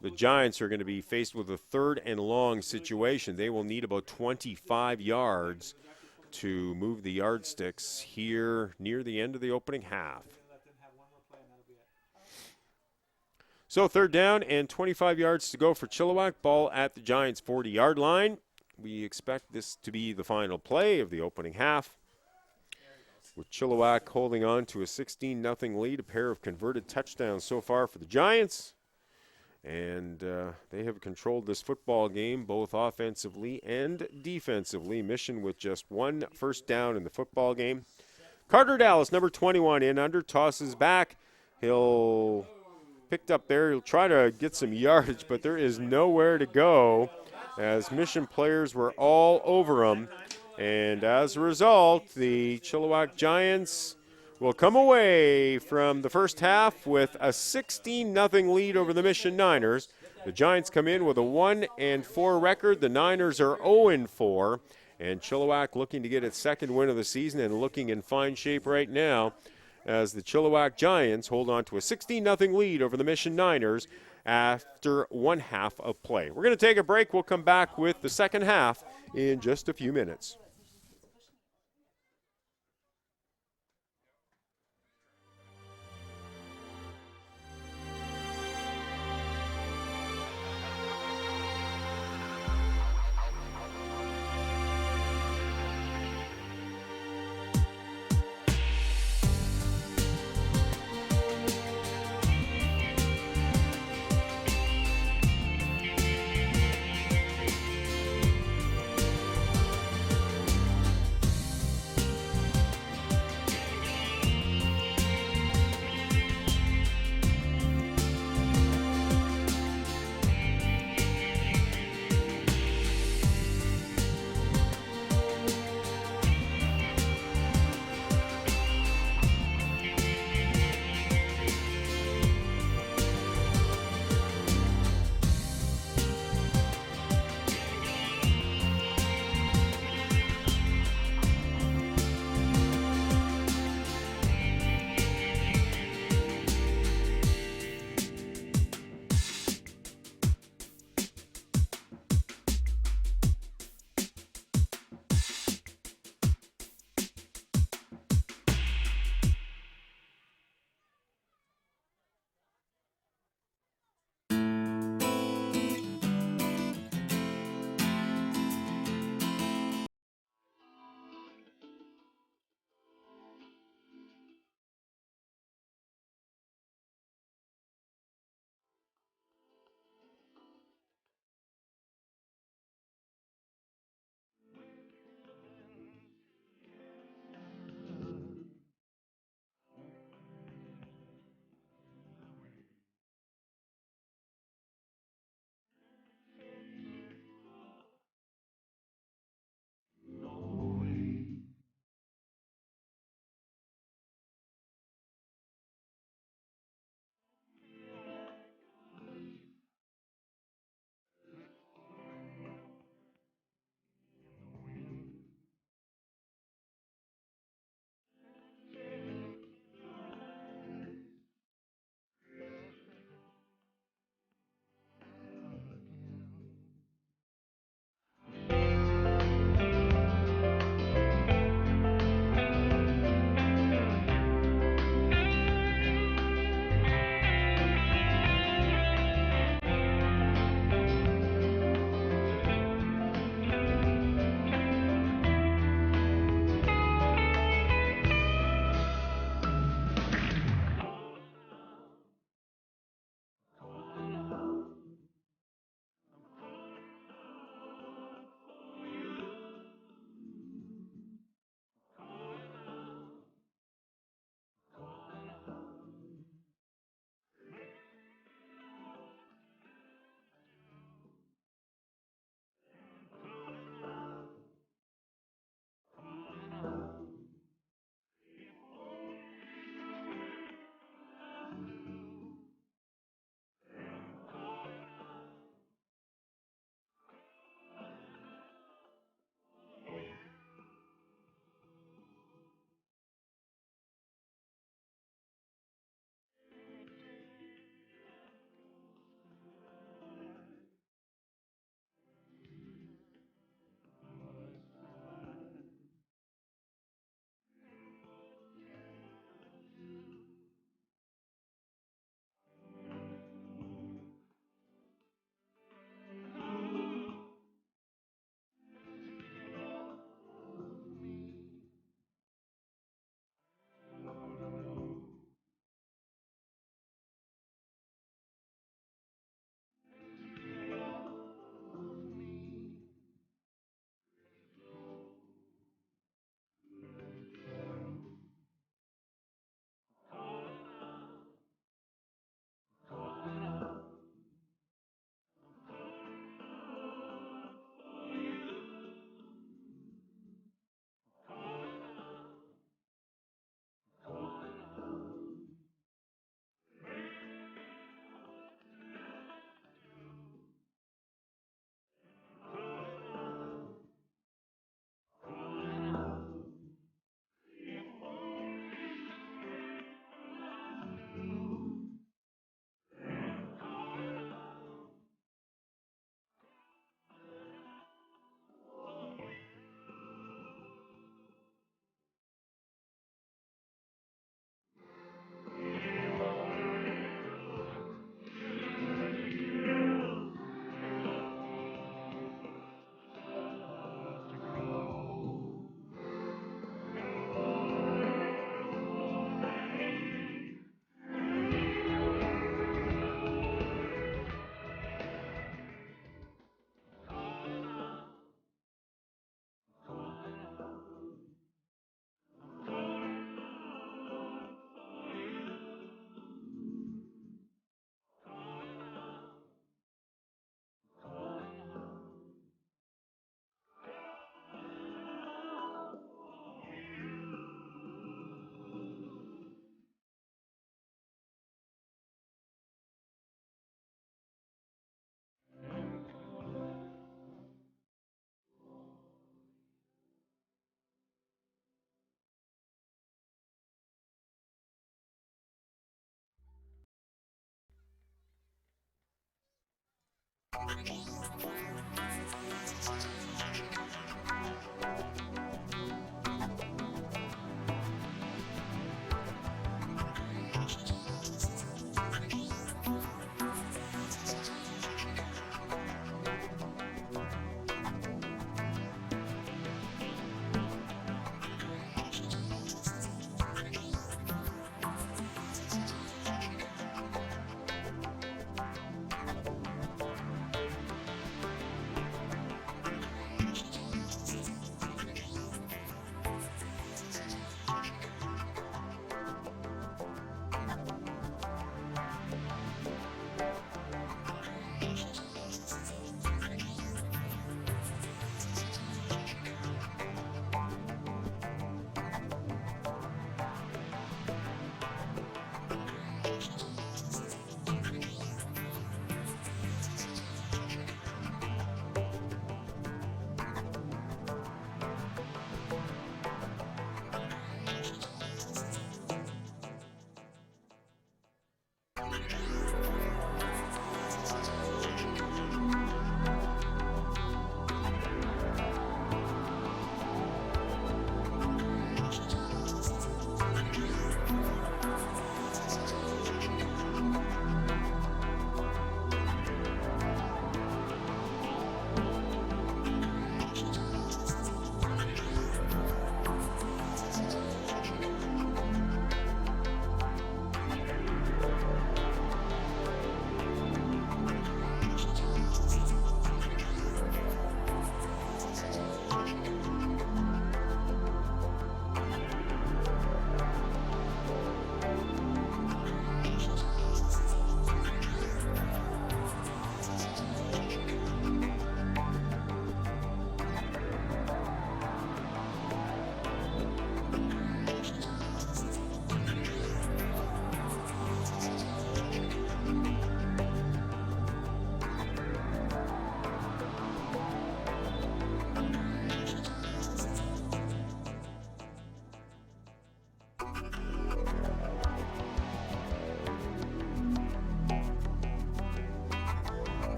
the Giants are going to be faced with a 3rd and long situation. They will need about 25 yards to move the yardsticks here near the end of the opening half. So 3rd down and 25 yards to go for Chilliwack. Ball at the Giants' 40-yard line. We expect this to be the final play of the opening half, with Chilliwack holding on to a 16-0 lead, a pair of converted touchdowns so far for the Giants. And they have controlled this football game both offensively and defensively. Mission with just 1 first down in the football game. Carter Dallas, number 21, in under, tosses back. He'll picked up there. He'll try to get some yardage, but there is nowhere to go as Mission players were all over him. And as a result, the Chilliwack Giants will come away from the first half with a 16-0 lead over the Mission Niners. The Giants come in with a 1-4 record. The Niners are 0-4. And Chilliwack looking to get its 2nd win of the season and looking in fine shape right now as the Chilliwack Giants hold on to a 16-0 lead over the Mission Niners after 1 half of play. We're going to take a break. We'll come back with the second half in just a few minutes.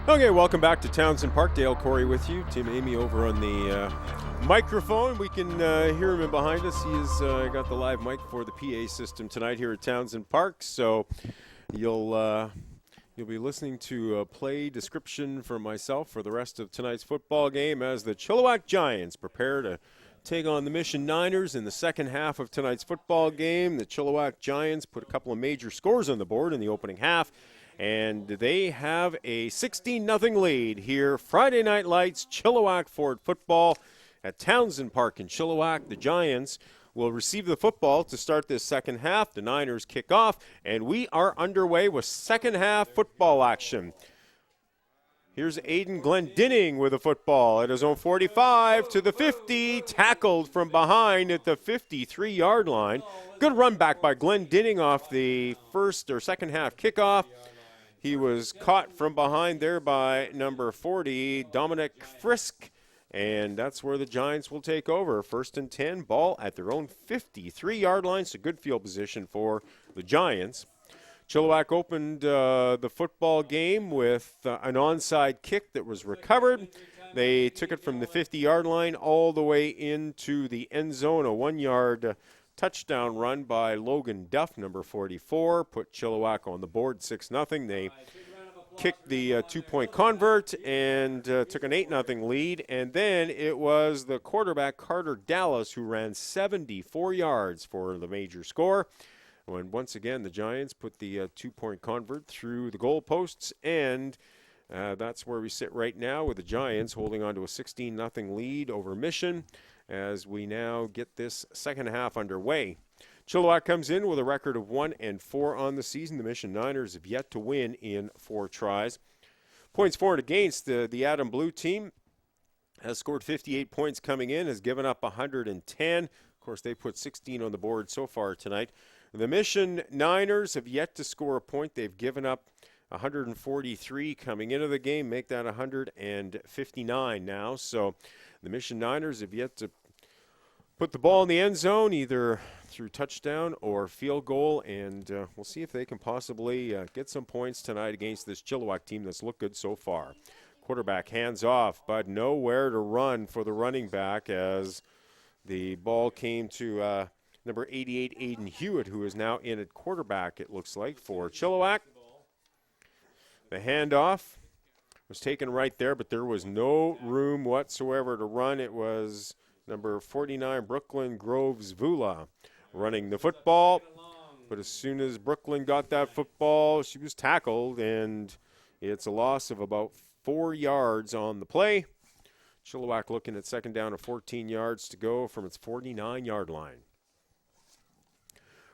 Okay, welcome back to Townsend Park. Dale Corey with you. Tim Amy over on the microphone. We can hear him in behind us. He has got the live mic for the PA system tonight here at Townsend Park. So you'll be listening to a play description from myself for the rest of tonight's football game as the Chilliwack Giants prepare to take on the Mission Niners in the second half of tonight's football game. The Chilliwack Giants put a couple of major scores on the board in the opening half, and they have a 16-0 lead here. Friday Night Lights, Chilliwack Ford football at Townsend Park in Chilliwack. The Giants will receive the football to start this second half. The Niners kick off, and we are underway with second half football action. Here's Aiden Glendinning with a football at his own 45 to the 50, tackled from behind at the 53-yard line. Good run back by Glendinning off the first or second half kickoff. He was caught from behind there by number 40, Dominic Frisk, and that's where the Giants will take over. 1st and 10, ball at their own 53-yard line, so good field position for the Giants. Chilliwack opened the football game with an onside kick that was recovered. They took it from the 50-yard line all the way into the end zone, a 1-yard touchdown run by Logan Duff, number 44, put Chilliwack on the board 6-0. They kicked the 2-point convert and took an 8-0 lead. And then it was the quarterback, Carter Dallas, who ran 74 yards for the major score. When once again the Giants put the 2-point convert through the goalposts, and that's where we sit right now with the Giants holding on to a 16-0 lead over Mission as we now get this second half underway. Chilliwack comes in with a record of 1-4 on the season. The Mission Niners have yet to win in 4 tries. Points for and against, the Adam Blue team has scored 58 points coming in, has given up 110. Of course, they put 16 on the board so far tonight. The Mission Niners have yet to score a point. They've given up 143 coming into the game, make that 159 now. So the Mission Niners have yet to put the ball in the end zone, either through touchdown or field goal, and we'll see if they can possibly get some points tonight against this Chilliwack team that's looked good so far. Quarterback hands off, but nowhere to run for the running back as the ball came to number 88, Aiden Hewitt, who is now in at quarterback, it looks like, for Chilliwack. The handoff was taken right there, but there was no room whatsoever to run. It was number 49, Brooklyn Groves Vula, running the football. But as soon as Brooklyn got that football, she was tackled, and it's a loss of about 4 yards on the play. Chilliwack looking at second down of 14 yards to go from its 49-yard line.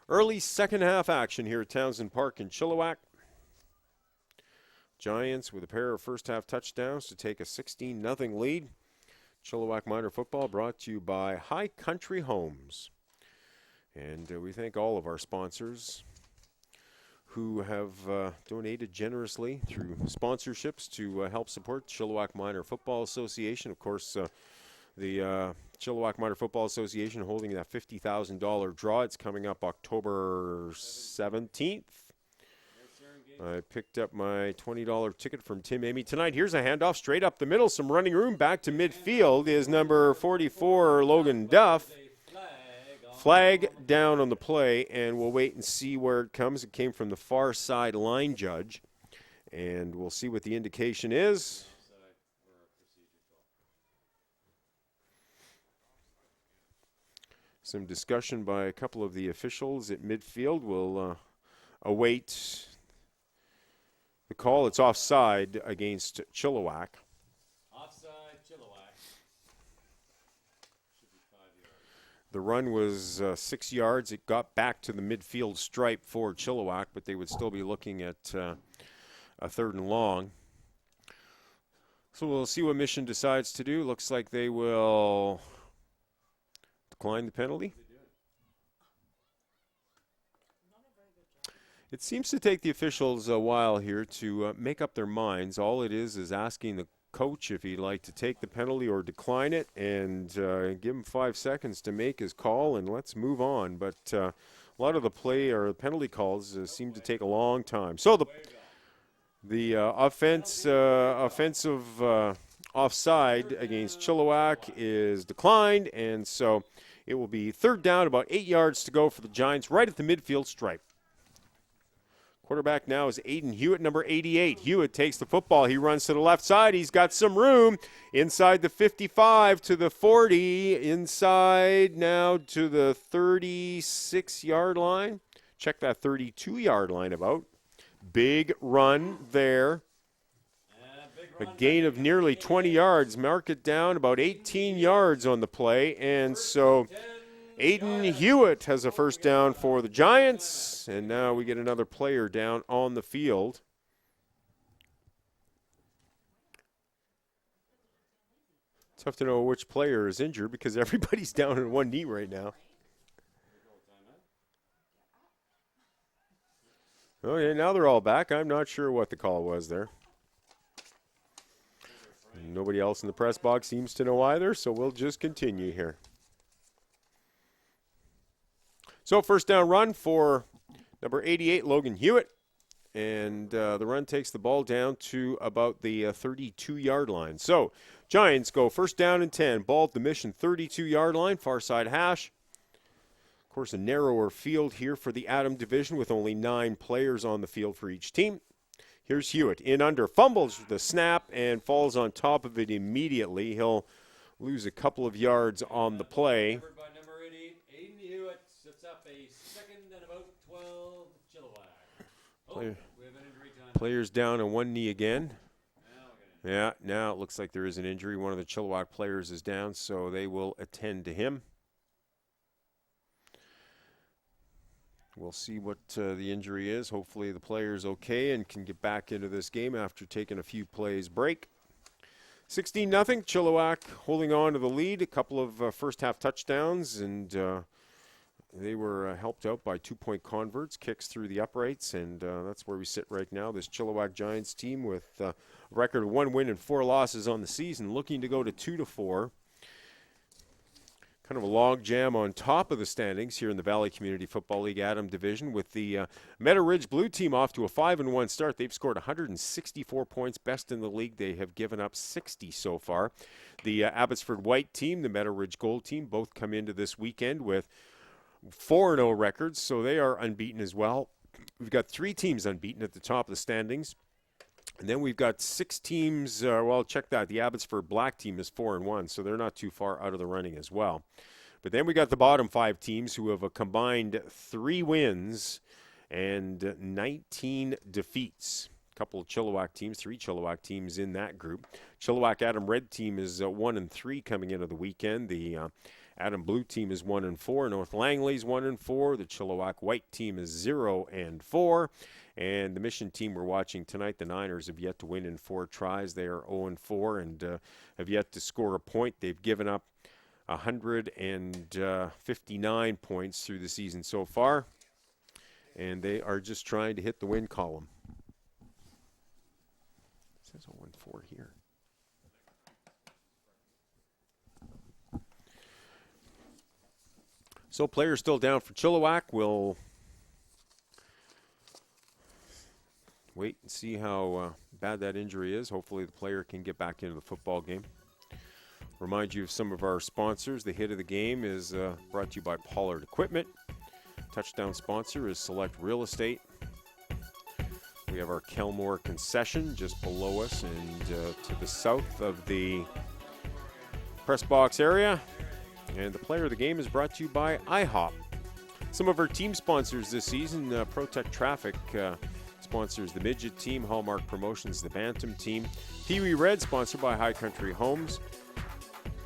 Early second half action here at Townsend Park in Chilliwack. Giants with a pair of first half touchdowns to take a 16-0 lead. Chilliwack Minor Football brought to you by High Country Homes. And we thank all of our sponsors who have donated generously through sponsorships to help support Chilliwack Minor Football Association. Of course, the Chilliwack Minor Football Association holding that $50,000 draw. It's coming up October 17th. I picked up my $20 ticket from Tim Amy tonight. Here's a handoff straight up the middle. Some running room back to midfield is number 44, Logan Duff. Flag down on the play, and we'll wait and see where it comes. It came from the far side line judge, and we'll see what the indication is. Some discussion by a couple of the officials at midfield. We'll await the call. It's offside against Chilliwack. Offside, Chilliwack. Should be 5 yards. The run was 6 yards. It got back to the midfield stripe for Chilliwack, but they would still be looking at a 3rd and long. So we'll see what Mission decides to do. Looks like they will decline the penalty. It seems to take the officials a while here to make up their minds. All it is asking the coach if he'd like to take the penalty or decline it, and give him 5 seconds to make his call, and let's move on. But a lot of the play or penalty calls seem to take a long time. So The offensive offside against Chilliwack is declined, and so it will be third down, about 8 yards to go for the Giants, right at the midfield stripe. Quarterback now is Aiden Hewitt, number 88. Hewitt takes the football. He runs to the left side. He's got some room inside the 55 to the 40, inside now to the 36-yard line. Check that 32-yard line about. Big run there. A gain of nearly 20 yards. Mark it down, about 18 yards on the play. And so Aiden Hewitt has a first down for the Giants. And now we get another player down on the field. Tough to know which player is injured because everybody's down on one knee right now. Oh, yeah, now they're all back. I'm not sure what the call was there. Nobody else in the press box seems to know either, so we'll just continue here. So first down run for number 88, Logan Hewitt. And the run takes the ball down to about the 32-yard line. So Giants go first down and 10. Ball at the Mission 32-yard line, far side hash. Of course, a narrower field here for the Adam division with only 9 players on the field for each team. Here's Hewitt in under, fumbles the snap and falls on top of it immediately. He'll lose a couple of yards on the play. Covered by number 88, Aiden Hewitt sets up a second and about 12 Chilliwack. Oh, we have an injury time. Players down on one knee again. Yeah, now it looks like there is an injury. One of the Chilliwack players is down, so they will attend to him. We'll see what the injury is. Hopefully the player's okay and can get back into this game after taking a few plays break. 16-0, Chilliwack holding on to the lead. A couple of first-half touchdowns, and they were helped out by 2-point converts, kicks through the uprights, and that's where we sit right now. This Chilliwack Giants team with a record of 1 win and 4 losses on the season, looking to go to 2-4. Kind of a log jam on top of the standings here in the Valley Community Football League Adam Division with the Meadow Ridge Blue team off to a 5-1 start. They've scored 164 points, best in the league. They have given up 60 so far. The Abbotsford White team, the Meadow Ridge Gold team, both come into this weekend with 4-0 records, so they are unbeaten as well. We've got 3 teams unbeaten at the top of the standings. And then we've got 6 teams, check that. The Abbotsford Black team is 4-1, so they're not too far out of the running as well. But then we got the bottom 5 teams who have a combined 3 wins and 19 defeats. A couple of Chilliwack teams, 3 Chilliwack teams in that group. Chilliwack Adam Red team is 1-3 coming into the weekend. The Adam Blue team is 1-4. North Langley's 1-4. The Chilliwack White team is 0-4. And the Mission team we're watching tonight, the Niners, have yet to win in 4 tries. They are 0-4 and have yet to score a point. They've given up 159 points through the season so far. And they are just trying to hit the win column. It says 0-4 here. So players still down for Chilliwack. We'll wait and see how bad that injury is. Hopefully the player can get back into the football game. Remind you of some of our sponsors. The hit of the game is brought to you by Pollard Equipment. Touchdown sponsor is Select Real Estate. We have our Kelmore concession just below us and to the south of the press box area. And the player of the game is brought to you by IHOP. Some of our team sponsors this season, Protect Traffic sponsors the Midget team, Hallmark Promotions the Bantam team, Pee Wee Red sponsored by High Country Homes,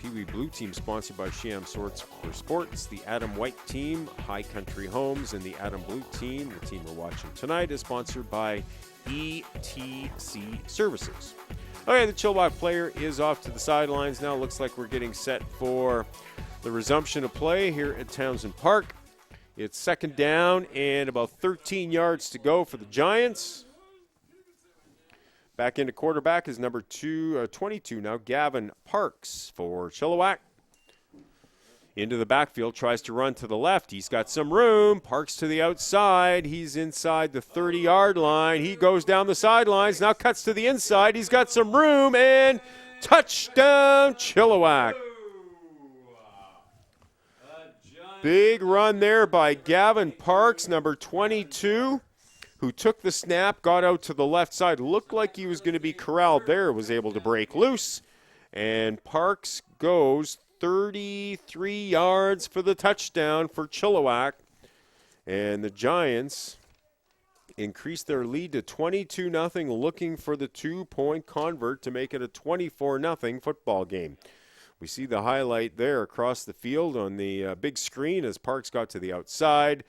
Pee Wee Blue team sponsored by Shiam Sorts for Sports, the Adam White team, High Country Homes, and the Adam Blue team, the team we're watching tonight, is sponsored by ETC Services. Okay, the Chilliwack player is off to the sidelines now. Looks like we're getting set for the resumption of play here at Townsend Park. It's second down and about 13 yards to go for the Giants. Back into quarterback is number 22 now, Gavin Parks for Chilliwack. into the backfield, tries to run to the left. He's got some room, parks to the outside. He's inside the 30-yard line. He goes down the sidelines, now cuts to the inside. He's got some room, and touchdown, Chilliwack. Big run there by Gavin Parks, number 22, who took the snap, got out to the left side. Looked like he was going to be corralled there, was able to break loose. And Parks goes 33 yards for the touchdown for Chilliwack. And the Giants increase their lead to 22-0, looking for the 2-point convert to make it a 24-0 football game. We see the highlight there across the field on the big screen as Parks got to the outside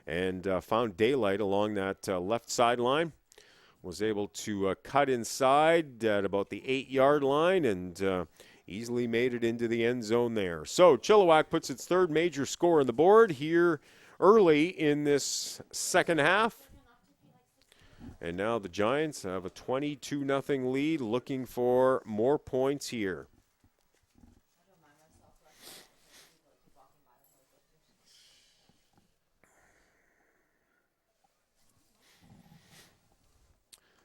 and found daylight along that left sideline. Was able to cut inside at about the 8-yard line and easily made it into the end zone there. So Chilliwack puts its third major score on the board here early in this second half. And now the Giants have a 22-0 lead, looking for more points here.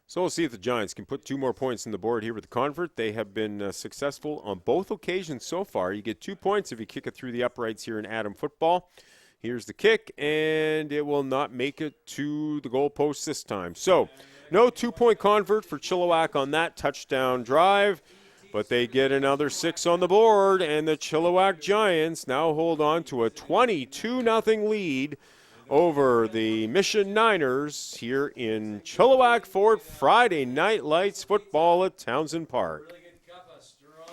So we'll see if the Giants can put 2 more points on the board here with the convert. They have been successful on both occasions so far. You get 2 points if you kick it through the uprights here in Adam football. Here's the kick, and it will not make it to the goalpost this time. So no 2-point convert for Chilliwack on that touchdown drive, but they get another 6 on the board, and the Chilliwack Giants now hold on to a 22-0 lead over the Mission Niners here in Chilliwack for Friday Night Lights football at Townsend Park. Really good cuppa, strong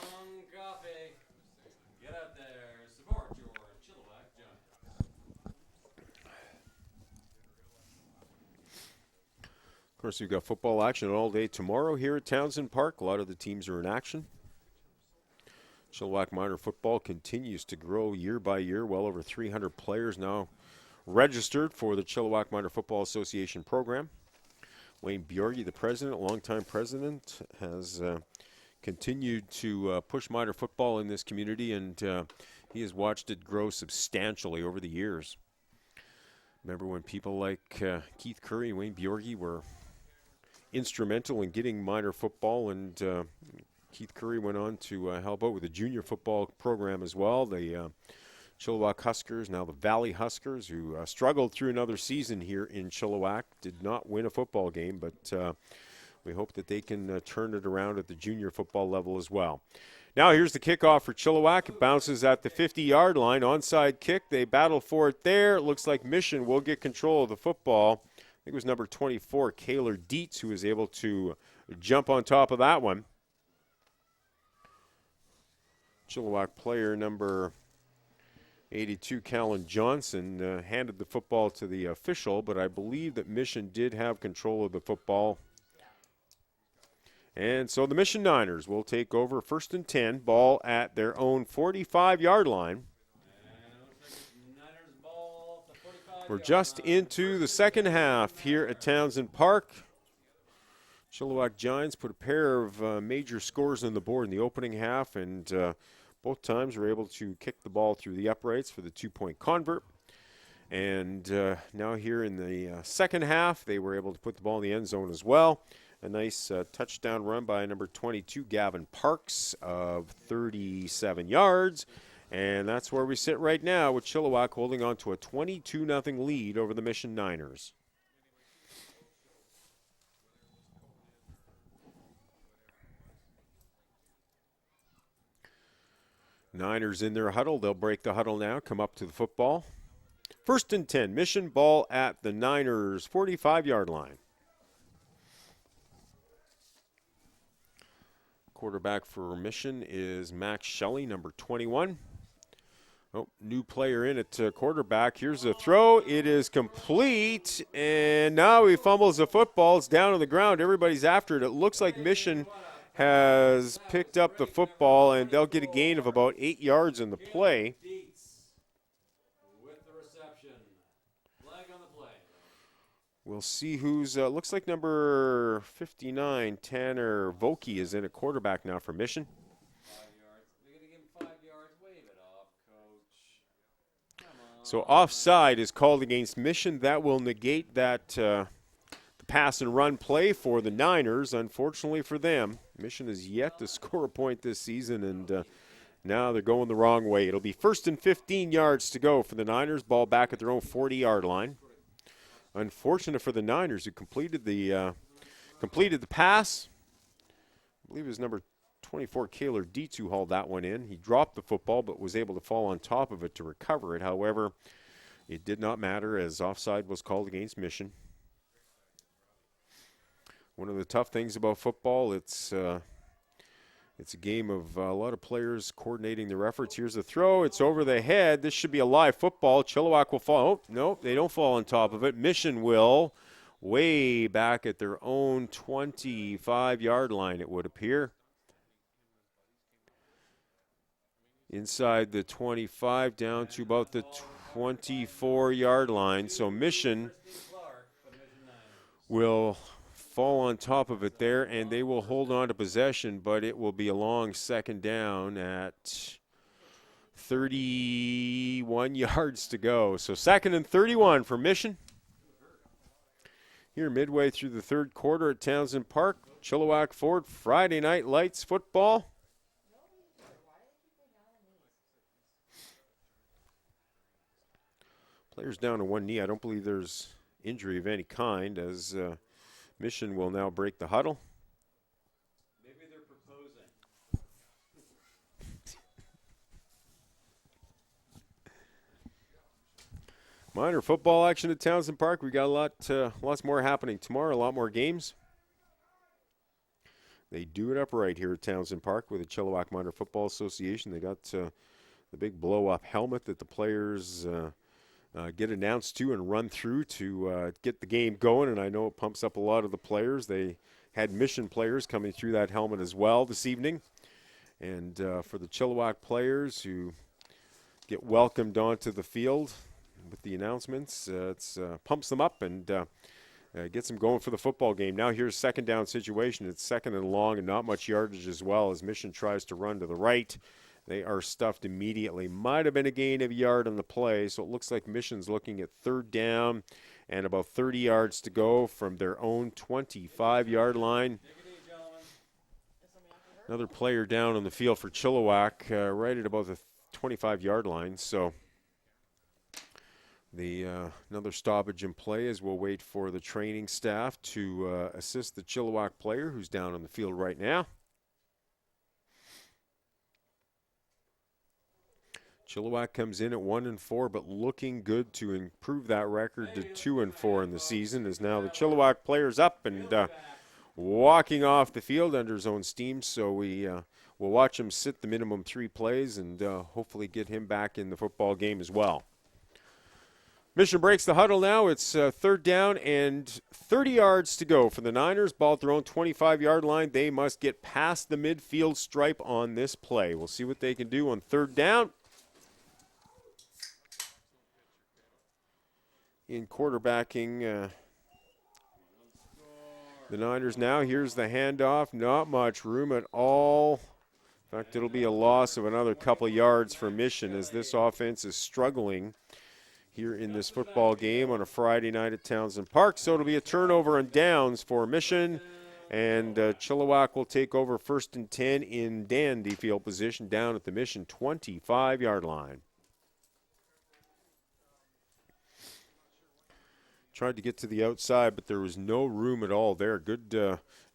coffee. Get out there, support your Chilliwack Giants. Of course, we've got football action all day tomorrow here at Townsend Park. A lot of the teams are in action. Chilliwack minor football continues to grow year by year. Well over 300 players now registered for the Chilliwack Minor Football Association program. Wayne Bjorge, the president, longtime president, has continued to push minor football in this community, and he has watched it grow substantially over the years. Remember when people like Keith Curry and Wayne Bjorge were instrumental in getting minor football, and Keith Curry went on to help out with the junior football program as well. The Chilliwack Huskers, now the Valley Huskers, who struggled through another season here in Chilliwack, did not win a football game, but we hope that they can turn it around at the junior football level as well. Now here's the kickoff for Chilliwack. It bounces at the 50-yard line. Onside kick. They battle for it there. It looks like Mission will get control of the football. I think it was number 24, Kaylor Dietz, who was able to jump on top of that one. Chilliwack player number 82, Callan Johnson, handed the football to the official, but I believe that Mission did have control of the football. And so the Mission Niners will take over 1st and 10, ball at their own 45-yard line. We're just into the second half here at Townsend Park. Chilliwack Giants put a pair of major scores on the board in the opening half, and both times were able to kick the ball through the uprights for the 2-point convert. And now here in the second half, they were able to put the ball in the end zone as well. A nice touchdown run by number 22, Gavin Parks, of 37 yards. And that's where we sit right now with Chilliwack holding on to a 22-0 lead over the Mission Niners. Niners in their huddle. They'll break the huddle now, come up to the football. 1st and 10, Mission, ball at the Niners' 45-yard line. Quarterback for Mission is Max Shelley, number 21. Oh, new player in at quarterback. Here's a throw. It is complete, and now he fumbles the football. It's down on the ground. Everybody's after it. It looks like Mission has picked up the football, and they'll get a gain of about 8 yards in the play. With the reception. Flag on the play. We'll see who's, looks like number 59, Tanner Vokey, is in at quarterback now for Mission. 5 yards. We're going to give him 5 yards. Wave it off, coach. So offside is called against Mission. That will negate that the pass and run play for the Niners. Unfortunately for them, Mission has yet to score a point this season, and now they're going the wrong way. It'll be 1st and 15 yards to go for the Niners. Ball back at their own 40-yard line. Unfortunate for the Niners, who completed the pass. I believe it was number 24, Kaylor Dietz, who hauled that one in. He dropped the football but was able to fall on top of it to recover it. However, it did not matter as offside was called against Mission. One of the tough things about football, it's a game of a lot of players coordinating their efforts. Here's the throw. It's over the head. This should be a live football. Chilliwack will fall. Oh, no, they don't fall on top of it. Mission will. Way back at their own 25-yard line, it would appear. Inside the 25 down to about the 24-yard line. So Mission will fall on top of it there, and they will hold on to possession, but it will be a long second down at 31 yards to go. So 2nd and 31 for Mission. Here midway through the third quarter at Townsend Park, Chilliwack Ford, Friday Night Lights football. Players down to one knee. I don't believe there's injury of any kind, as Mission will now break the huddle. Maybe they're proposing. Minor football action at Townsend Park. We got lots more happening tomorrow, a lot more games. They do it upright here at Townsend Park with the Chilliwack Minor Football Association. They got the big blow-up helmet that the players get announced to and run through to get the game going, and I know it pumps up a lot of the players. They had Mission players coming through that helmet as well this evening. And for the Chilliwack players who get welcomed onto the field with the announcements, it pumps them up and gets them going for the football game. Now here's second down situation. It's second and long and not much yardage as well as Mission tries to run to the right. They are stuffed immediately. Might have been a gain of a yard on the play, so it looks like Mission's looking at third down and about 30 yards to go from their own 25-yard line. Another player down on the field for Chilliwack, right at about the 25-yard line. So another stoppage in play as we'll wait for the training staff to assist the Chilliwack player who's down on the field right now. Chilliwack comes in at 1-4, but looking good to improve that record to 2-4 in the season. As now the Chilliwack player's up and walking off the field under his own steam. So we'll watch him sit the minimum 3 plays and hopefully get him back in the football game as well. Mission breaks the huddle now. It's third down and 30 yards to go for the Niners. Ball at their own 25-yard line. They must get past the midfield stripe on this play. We'll see what they can do on third down. In quarterbacking the Niners now. Here's the handoff. Not much room at all. In fact, it'll be a loss of another couple yards for Mission as this offense is struggling here in this football game on a Friday night at Townsend Park. So it'll be a turnover and downs for Mission, and Chilliwack will take over 1st and 10 in dandy field position down at the Mission 25-yard line. Tried to get to the outside, but there was no room at all there. Good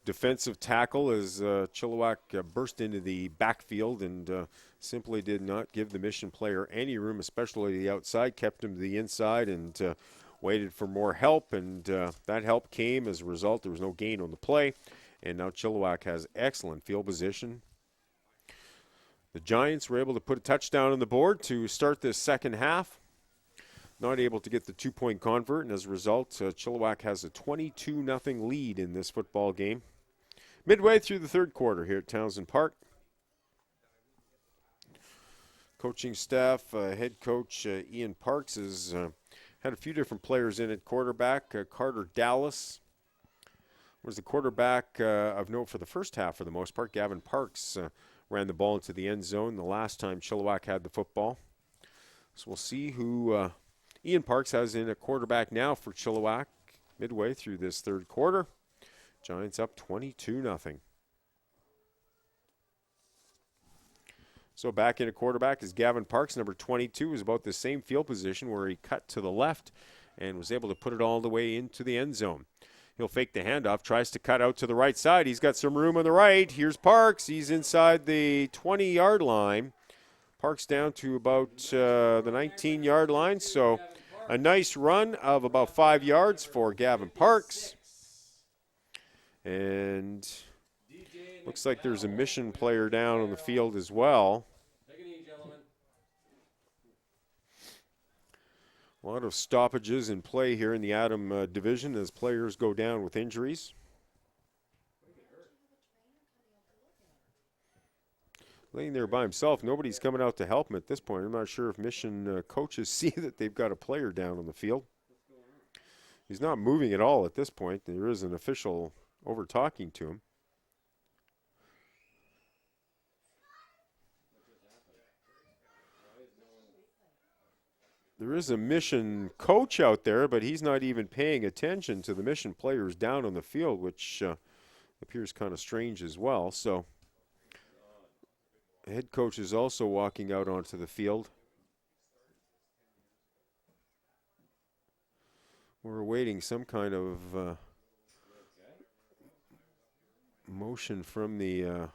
defensive tackle as Chilliwack burst into the backfield and simply did not give the Mission player any room, especially the outside, kept him to the inside and waited for more help, and that help came. As a result, there was no gain on the play, and now Chilliwack has excellent field position. The Giants were able to put a touchdown on the board to start this second half. Not able to get the 2-point convert, and as a result, Chilliwack has a 22-0 lead in this football game. Midway through the third quarter here at Townsend Park. Coaching staff, head coach Ian Parks has had a few different players in at quarterback. Carter Dallas was the quarterback of note for the first half for the most part. Gavin Parks ran the ball into the end zone the last time Chilliwack had the football. So we'll see who Ian Parks has in a quarterback now for Chilliwack midway through this third quarter. Giants up 22-0. So back in a quarterback is Gavin Parks, number 22, is about the same field position where he cut to the left and was able to put it all the way into the end zone. He'll fake the handoff, tries to cut out to the right side. He's got some room on the right. Here's Parks. He's inside the 20-yard line. Parks down to about the 19-yard line. So a nice run of about 5 yards for Gavin Parks. And looks like there's a Mission player down on the field as well. A lot of stoppages in play here in the Adam division as players go down with injuries. Laying there by himself, nobody's coming out to help him at this point. I'm not sure if Mission coaches see that they've got a player down on the field. He's not moving at all at this point. There is an official over talking to him. There is a Mission coach out there, but he's not even paying attention to the Mission players down on the field, which appears kind of strange as well. So the head coach is also walking out onto the field. We're awaiting some kind of motion from the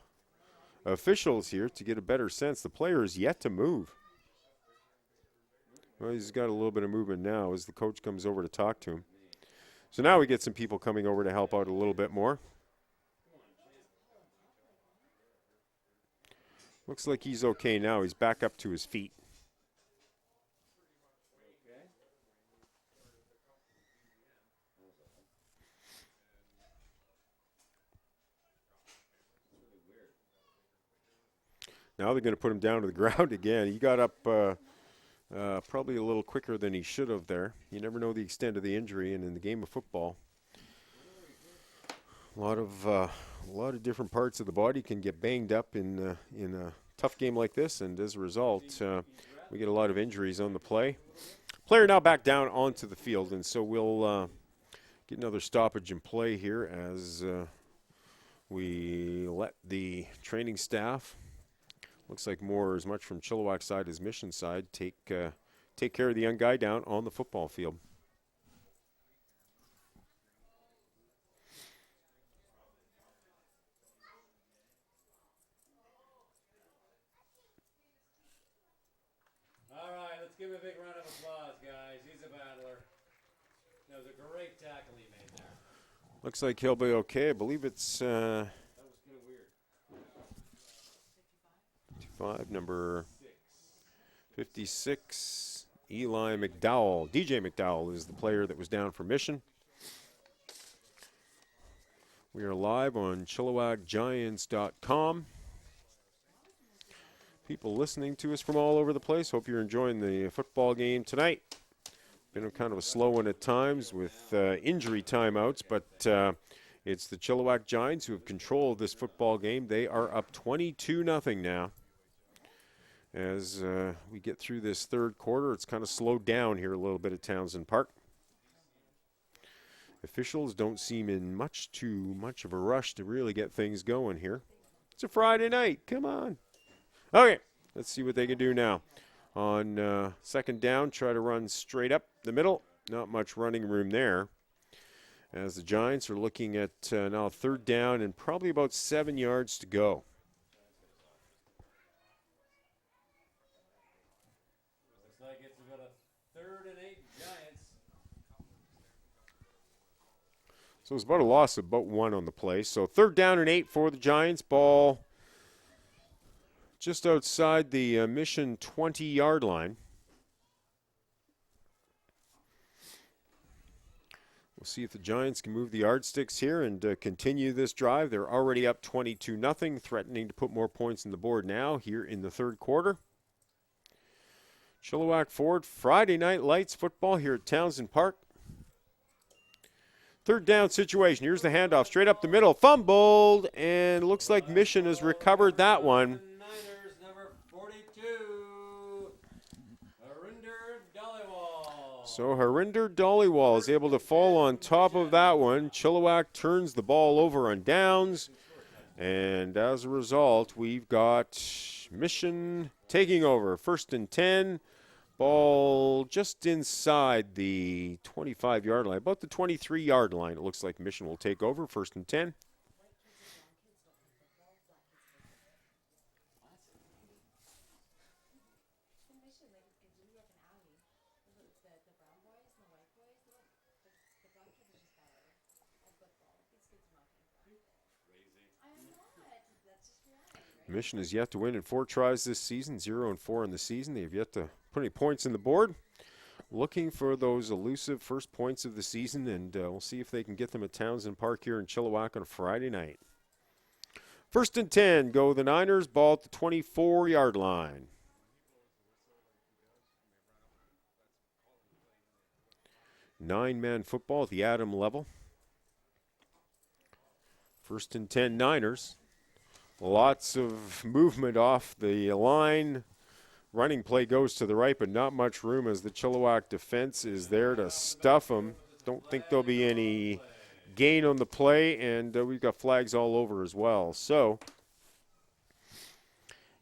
officials here to get a better sense. The player is yet to move. Well, he's got a little bit of movement now as the coach comes over to talk to him. So now we get some people coming over to help out a little bit more. Looks like he's okay now. He's back up to his feet. Now they're going to put him down to the ground again. He got up probably a little quicker than he should have there. You never know the extent of the injury, and in the game of football, a lot of different parts of the body can get banged up in a tough game like this, and as a result, we get a lot of injuries on the play. Player now back down onto the field, and so we'll get another stoppage in play here as we let the training staff, looks like more as much from Chilliwack side as Mission side, take care of the young guy down on the football field. All right, let's give him a big round of applause, guys. He's a battler. That was a great tackle he made there. Looks like he'll be okay. I believe it's That was kind of weird. 55, number 56, Eli McDowell. DJ McDowell is the player that was down for Mission. We are live on ChilliwackGiants.com. People listening to us from all over the place. Hope you're enjoying the football game tonight. Been a kind of a slow one at times with injury timeouts, but it's the Chilliwack Giants who have control of this football game. They are up 22-0 now. As we get through this third quarter, it's kind of slowed down here a little bit at Townsend Park. Officials don't seem in too much of a rush to really get things going here. It's a Friday night. Come on. Okay, let's see what they can do now. On second down, try to run straight up the middle. Not much running room there. As the Giants are looking at now third down and probably about 7 yards to go. Looks like it's about a 3rd and 8 Giants. So it's about a loss of about 1 on the play. So 3rd down and 8 for the Giants. Ball just outside the Mission 20-yard line. We'll see if the Giants can move the yardsticks here and continue this drive. They're already up 22-0, threatening to put more points on the board now here in the third quarter. Chilliwack Ford, Friday Night Lights football here at Townsend Park. Third down situation. Here's the handoff straight up the middle. Fumbled, and looks like Mission has recovered that one. Niners, number 42. So Harinder Dhaliwal is able to fall on top of that one. Chilliwack turns the ball over on downs. And as a result, we've got Mission taking over. 1st and 10. Ball just inside the 25-yard line. About the 23-yard line. It looks like Mission will take over. 1st and 10. Mission has yet to win in 4 tries this season, 0-4 in the season. They have yet to put any points in the board. Looking for those elusive first points of the season, and we'll see if they can get them at Townsend Park here in Chilliwack on a Friday night. 1st and 10, go the Niners, ball at the 24-yard line. Nine-man football at the Adam level. 1st and 10, Niners. Lots of movement off the line. Running play goes to the right, but not much room as the Chilliwack defense is there to stuff them. Don't think there'll be any gain on the play, and we've got flags all over as well. So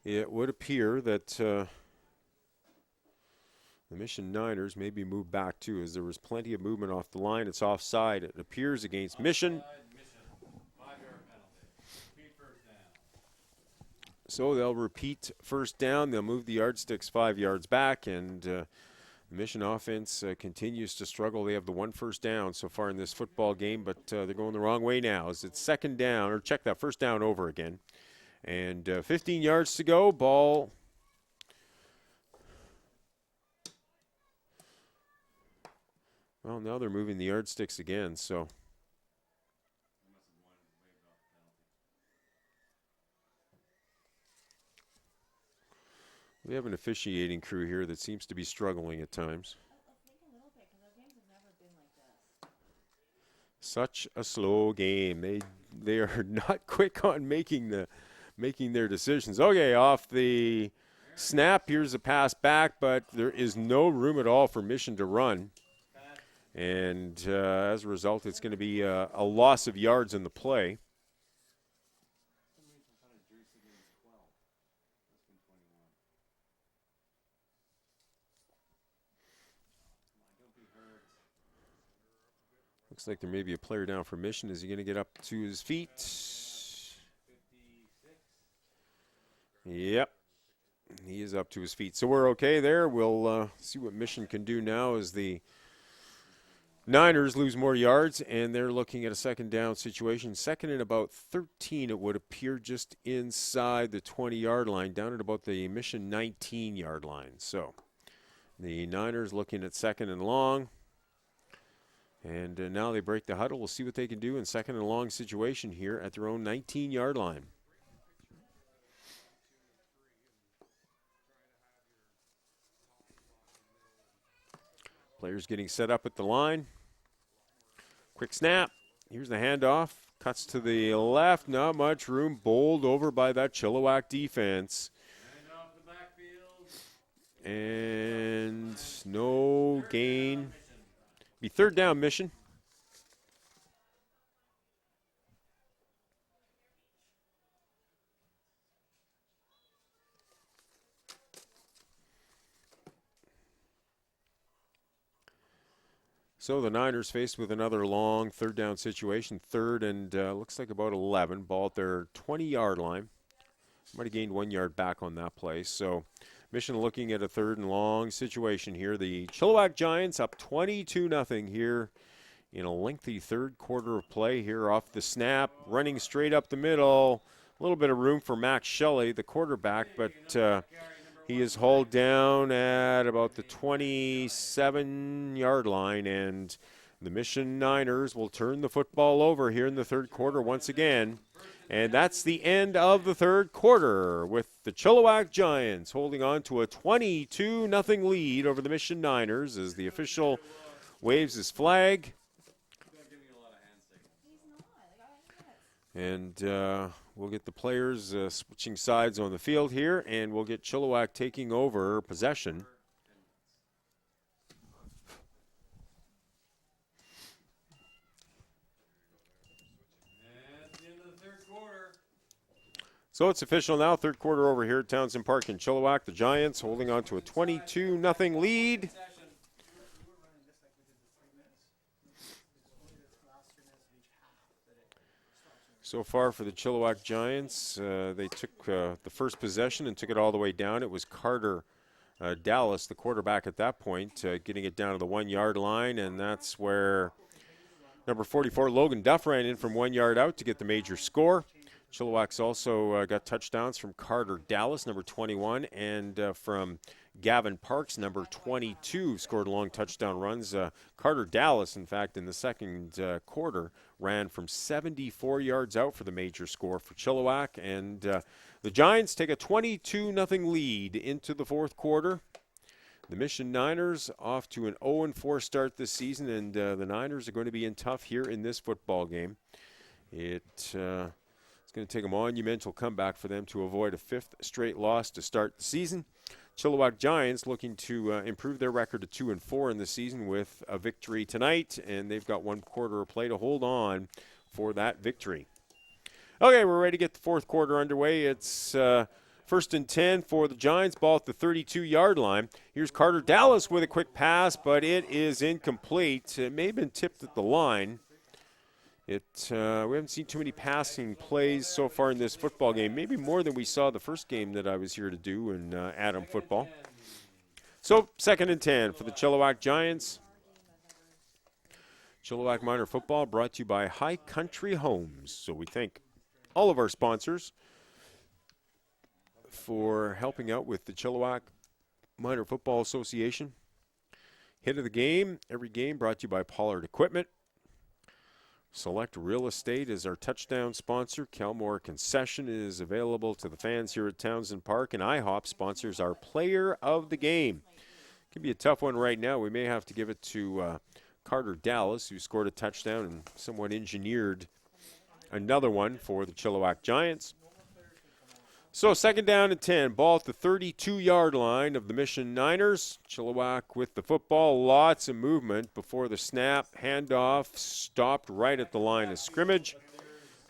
it would appear that the Mission Niners may be moved back too, as there was plenty of movement off the line. It's offside, it appears, against Mission. So they'll repeat 1st down. They'll move the yardsticks 5 yards back, and the Mission offense continues to struggle. They have the 1 first down so far in this football game, but they're going the wrong way now. As it's 2nd down, or check that 1st down over again. And 15 yards to go. Ball. Well, now they're moving the yardsticks again, so. We have an officiating crew here that seems to be struggling at times. Such a slow game. They are not quick on making their decisions. Okay, off the snap, here's a pass back, but there is no room at all for Mission to run. And as a result, it's going to be a loss of yards in the play. Looks like there may be a player down for Mission. Is he going to get up to his feet? Yep. He is up to his feet. So we're okay there. We'll see what Mission can do now as the Niners lose more yards, and they're looking at a 2nd down situation. 2nd and about 13, it would appear, just inside the 20-yard line, down at about the Mission 19-yard line. So the Niners looking at 2nd and long. And now they break the huddle. We'll see what they can do in 2nd and long situation here at their own 19-yard line. Players getting set up at the line. Quick snap. Here's the handoff. Cuts to the left. Not much room. Bowled over by that Chilliwack defense. And no gain. Be 3rd down, Mission. So the Niners faced with another long 3rd down situation. 3rd and looks like about 11. Ball at their 20-yard line. Might have gained 1 yard back on that play. So Mission looking at a 3rd and long situation here. The Chilliwack Giants up 22-0 here in a lengthy 3rd quarter of play here off the snap. Running straight up the middle. A little bit of room for Max Shelley, the quarterback, but he is hauled down at about the 27-yard line, and the Mission Niners will turn the football over here in the 3rd quarter once again. And that's the end of the 3rd quarter, with the Chilliwack Giants holding on to a 22-0 lead over the Mission Niners as the official waves his flag. And we'll get the players switching sides on the field here, and we'll get Chilliwack taking over possession. So it's official now, third quarter over here at Townsend Park in Chilliwack. The Giants holding on to a 22-0 lead. So far for the Chilliwack Giants, they took the first possession and took it all the way down. It was Carter Dallas, the quarterback at that point, getting it down to the 1 yard line, and that's where number 44, Logan Duff, ran in from 1 yard out to get the major score. Chilliwack's also got touchdowns from Carter Dallas, number 21, and from Gavin Parks, number 22, scored long touchdown runs. Carter Dallas, in fact, in the second quarter, ran from 74 yards out for the major score for Chilliwack. And the Giants take a 22-0 lead into the fourth quarter. The Mission Niners off to an 0-4 start this season, and the Niners are going to be in tough here in this football game. It's going to take a monumental comeback for them to avoid a fifth straight loss to start the season. Chilliwack Giants looking to improve their record to 2-4 in the season with a victory tonight, and they've got 1 quarter of play to hold on for that victory. Okay, we're ready to get the fourth quarter underway. It's first and 10 for the Giants, ball at the 32-yard line. Here's Carter Dallas with a quick pass, but it is incomplete. It may have been tipped at the line. We haven't seen too many passing plays so far in this football game, maybe more than we saw the first game that I was here to do in Adam football. So, second and 10 for the Chilliwack Giants. Chilliwack Minor Football brought to you by High Country Homes. So we thank all of our sponsors for helping out with the Chilliwack Minor Football Association. Hit of the game, every game brought to you by Pollard Equipment. Select Real Estate is our touchdown sponsor. Kelmore Concession is available to the fans here at Townsend Park. And IHOP sponsors our player of the game. Could be a tough one right now. We may have to give it to Carter Dallas, who scored a touchdown and somewhat engineered another one for the Chilliwack Giants. So second down and 10, ball at the 32-yard line of the Mission Niners. Chilliwack with the football, lots of movement before the snap, handoff, stopped right at the line of scrimmage.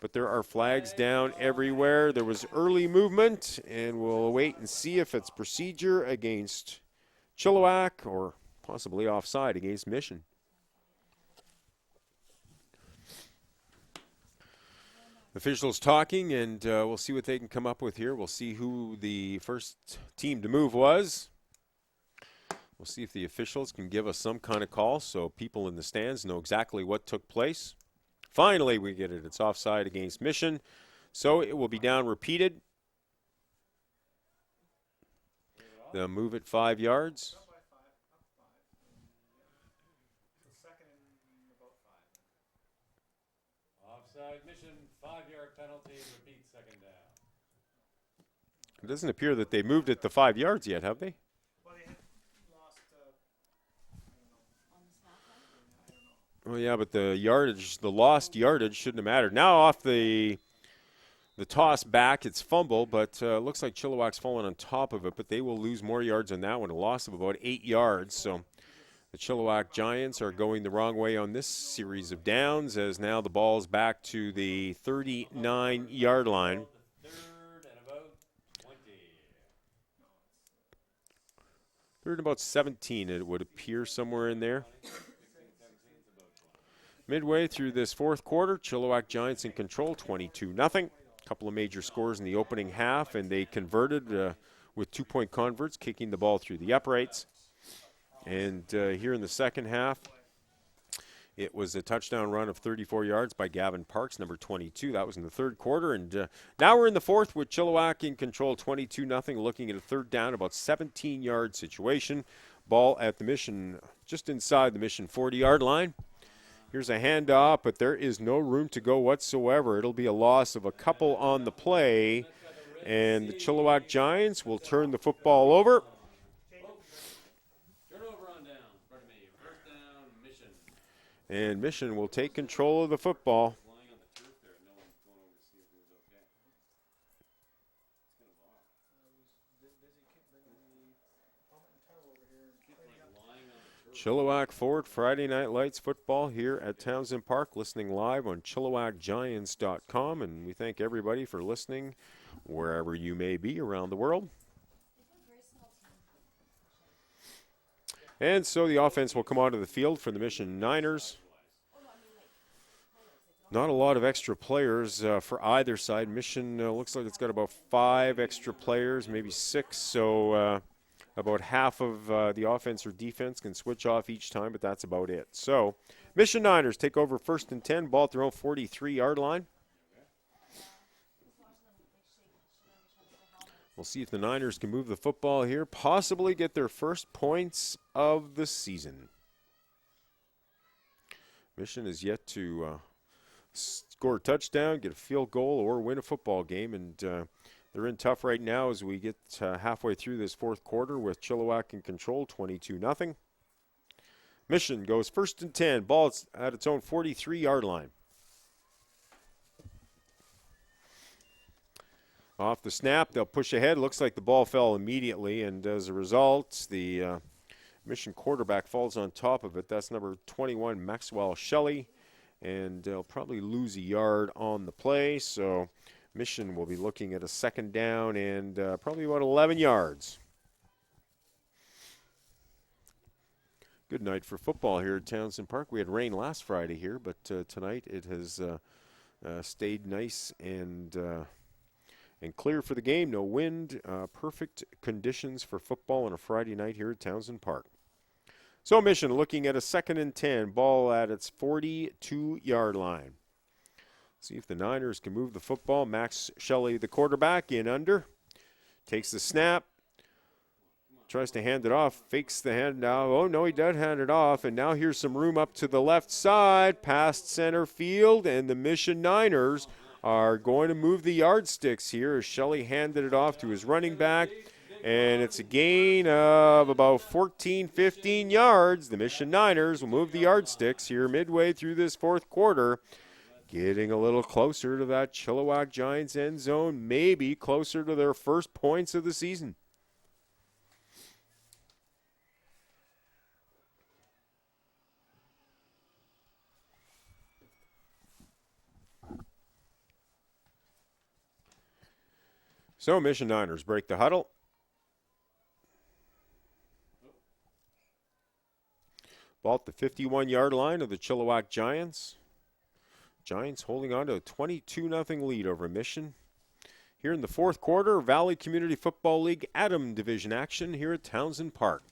But there are flags down everywhere. There was early movement, and we'll wait and see if it's procedure against Chilliwack or possibly offside against Mission. Officials talking, and we'll see what they can come up with here. We'll see who the first team to move was. We'll see if the officials can give us some kind of call so people in the stands know exactly what took place. Finally, we get it. It's offside against Mission, so it will be down repeated. They'll move it 5 yards. Offside Mission, 5-yard penalty, repeat second down. It doesn't appear that they moved it the 5 yards yet, have they? Well, they had lost, Oh yeah, but the yardage, the lost yardage shouldn't have mattered. Now off the toss back, it's fumble, but looks like Chilliwack's fallen on top of it, but they will lose more yards on that one, a loss of about 8 yards. So the Chilliwack Giants are going the wrong way on this series of downs, as now the ball's back to the 39-yard line. Third and about 17, it would appear, somewhere in there. Midway through this fourth quarter, Chilliwack Giants in control, 22-0. A couple of major scores in the opening half, and they converted with 2-point converts, kicking the ball through the uprights. And here in the second half, it was a touchdown run of 34 yards by Gavin Parks, number 22. That was in the third quarter. And now we're in the fourth with Chilliwack in control, 22-0, looking at a third down, about 17-yard situation. Ball at the Mission, just inside the Mission 40-yard line. Here's a handoff, but there is no room to go whatsoever. It'll be a loss of a couple on the play. And the Chilliwack Giants will turn the football over. And Mission will take control of the football. Chilliwack Forward Friday Night Lights football here at Townsend Park, listening live on ChilliwackGiants.com. And we thank everybody for listening, wherever you may be around the world. And so the offense will come onto the field for the Mission Niners. Not a lot of extra players for either side. Mission looks like it's got about 5 extra players, maybe 6. So about half of the offense or defense can switch off each time, but that's about it. So Mission Niners take over 1st and 10, ball at their own 43-yard line. We'll see if the Niners can move the football here, possibly get their first points of the season. Mission is yet to score a touchdown, get a field goal, or win a football game, and they're in tough right now as we get halfway through this 4th quarter with Chilliwack in control, 22-0. Mission goes 1st and 10, ball at its own 43-yard line. Off the snap, they'll push ahead. Looks like the ball fell immediately, and as a result, the Mission quarterback falls on top of it. That's number 21, Maxwell Shelley, and they'll probably lose a yard on the play. So Mission will be looking at a 2nd down and probably about 11 yards. Good night for football here at Townsend Park. We had rain last Friday here, but tonight it has stayed nice and clear for the game. No wind. Perfect conditions for football on a Friday night here at Townsend Park. So Mission looking at a 2nd and 10. Ball at its 42-yard line. See if the Niners can move the football. Max Shelley, the quarterback, in under. Takes the snap. Tries to hand it off. Fakes the hand now. Oh, no, he does hand it off. And now here's some room up to the left side. Past center field. And the Mission Niners are going to move the yardsticks here as Shelley handed it off to his running back. And it's a gain of about 14, 15 yards. The Mission Niners will move the yardsticks here midway through this 4th quarter. Getting a little closer to that Chilliwack Giants end zone, maybe closer to their first points of the season. So Mission Niners break the huddle. Ball at the 51-yard line of the Chilliwack Giants. Giants holding on to a 22-0 lead over Mission. Here in the 4th quarter, Valley Community Football League Adam Division action here at Townsend Park.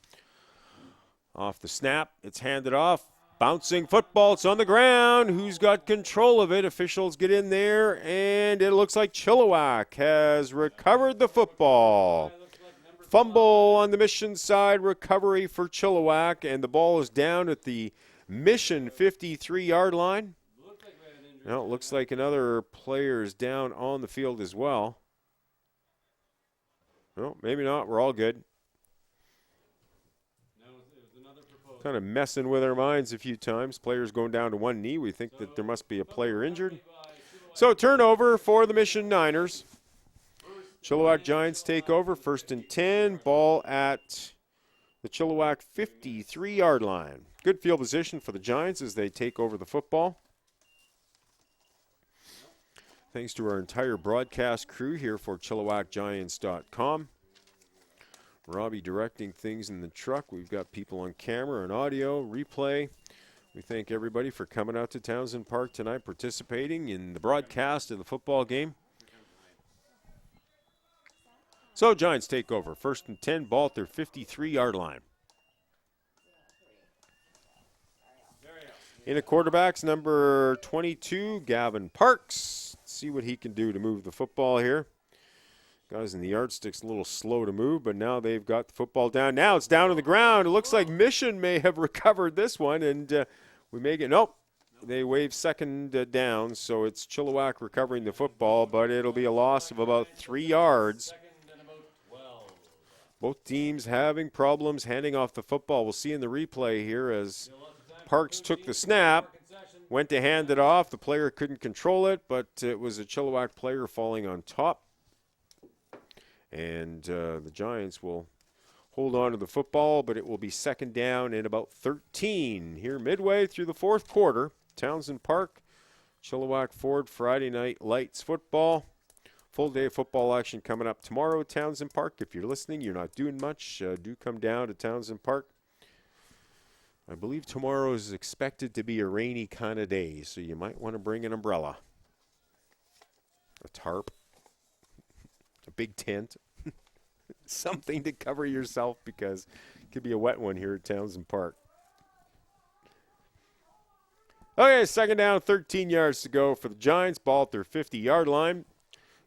Off the snap, it's handed off. Bouncing football, it's on the ground. Who's got control of it? Officials get in there, and it looks like Chilliwack has recovered the football. Fumble on the Mission side, recovery for Chilliwack, and the ball is down at the Mission 53-yard line. Now it looks like another player is down on the field as well. No, maybe not. We're all good. Kind of messing with our minds a few times. Players going down to one knee. We think that there must be a player injured. So turnover for the Mission Niners. Chilliwack Giants take over, 1st and 10. Ball at the Chilliwack 53-yard line. Good field position for the Giants as they take over the football. Thanks to our entire broadcast crew here for ChilliwackGiants.com. Robbie directing things in the truck. We've got people on camera and audio, replay. We thank everybody for coming out to Townsend Park tonight, participating in the broadcast of the football game. So Giants take over. 1st and 10, ball at their 53-yard line. In at quarterbacks, number 22, Gavin Parks. Let's see what he can do to move the football here. Guys in the yardsticks a little slow to move, but now they've got the football down. Now it's down on the ground. It looks like Mission may have recovered this one, and we may get, nope. They wave 2nd down, so it's Chilliwack recovering the football, but it'll be a loss of about 3 yards. Both teams having problems handing off the football. We'll see in the replay here as Parks took the snap, went to hand it off. The player couldn't control it, but it was a Chilliwack player falling on top. And the Giants will hold on to the football, but it will be 2nd down and about 13 here midway through the 4th quarter. Townsend Park, Chilliwack Ford Friday Night Lights football. Full day of football action coming up tomorrow at Townsend Park. If you're listening, you're not doing much, do come down to Townsend Park. I believe tomorrow is expected to be a rainy kind of day, so you might want to bring an umbrella, a tarp, a big tent, something to cover yourself because it could be a wet one here at Townsend Park. Okay, second down, 13 yards to go for the Giants. Ball at their 50-yard line.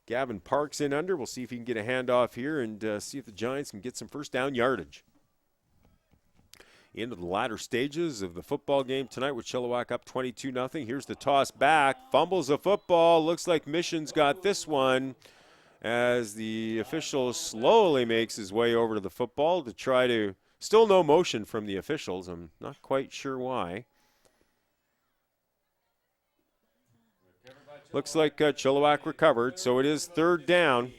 Gavin Parks in under. We'll see if he can get a handoff here and see if the Giants can get some first down yardage. Into the latter stages of the football game tonight with Chilliwack up 22-0. Here's the toss back. Fumbles a football. Looks like Mission's got this one as the official slowly makes his way over to the football to try to, still no motion from the officials. I'm not quite sure why. Looks like Chilliwack recovered, so it is third down.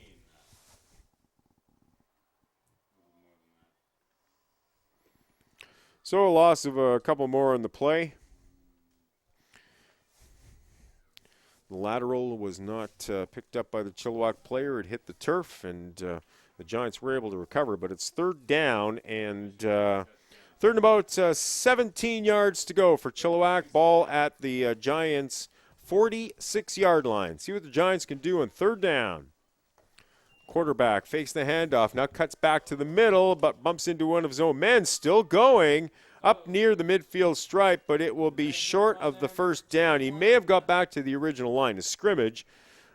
So a loss of a couple more on the play. The lateral was not picked up by the Chilliwack player. It hit the turf, and the Giants were able to recover. But it's third down, and third and about 17 yards to go for Chilliwack. Ball at the Giants' 46-yard line. See what the Giants can do on third down. Quarterback fakes the handoff, now cuts back to the middle, but bumps into one of his own men. Still going up near the midfield stripe, but it will be short of the first down. He may have got back to the original line of scrimmage,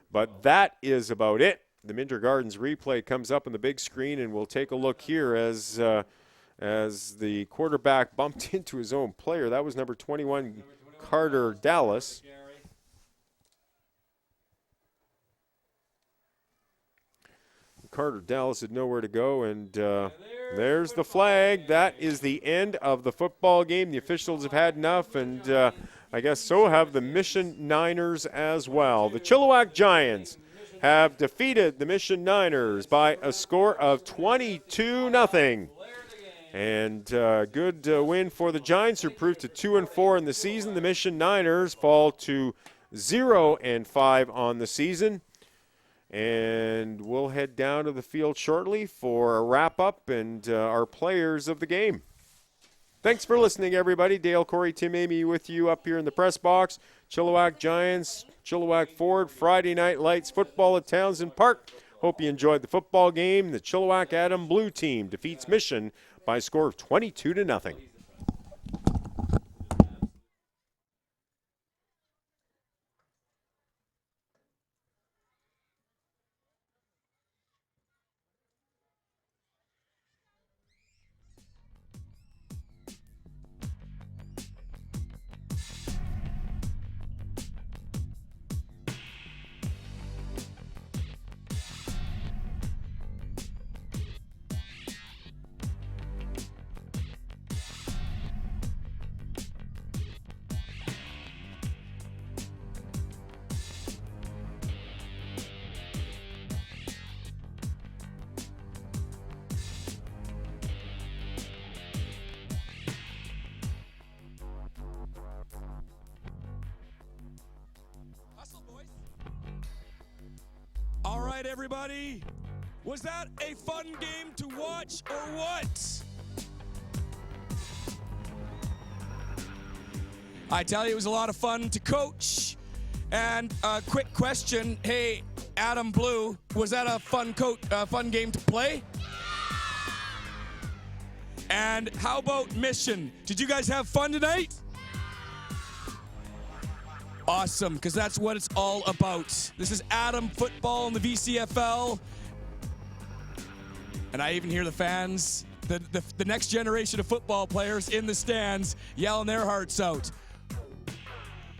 but that is about it. The Minter Gardens replay comes up on the big screen, and we'll take a look here as the quarterback bumped into his own player. That was number 21, Carter Dallas. Carter Dallas had nowhere to go, and there's the flag. That is the end of the football game. The officials have had enough, and I guess so have the Mission Niners as well. The Chilliwack Giants have defeated the Mission Niners by a score of 22-0. And good win for the Giants, who proved to 2-4 in the season. The Mission Niners fall to 0-5 on the season. And we'll head down to the field shortly for a wrap-up and our players of the game. Thanks for listening, everybody. Dale, Corey, Tim, Amy with you up here in the press box. Chilliwack Giants, Chilliwack Ford, Friday Night Lights football at Townsend Park. Hope you enjoyed the football game. The Chilliwack Adam Blue team defeats Mission by a score of 22-0. All right, everybody. Was that a fun game to watch or what? I tell you, it was a lot of fun to coach. And a quick question. Hey, Adam Blue, was that a fun game to play? And how about Mission? Did you guys have fun tonight? Awesome, because that's what it's all about. This is Adam football in the VCFL. And I even hear the fans, the next generation of football players in the stands yelling their hearts out.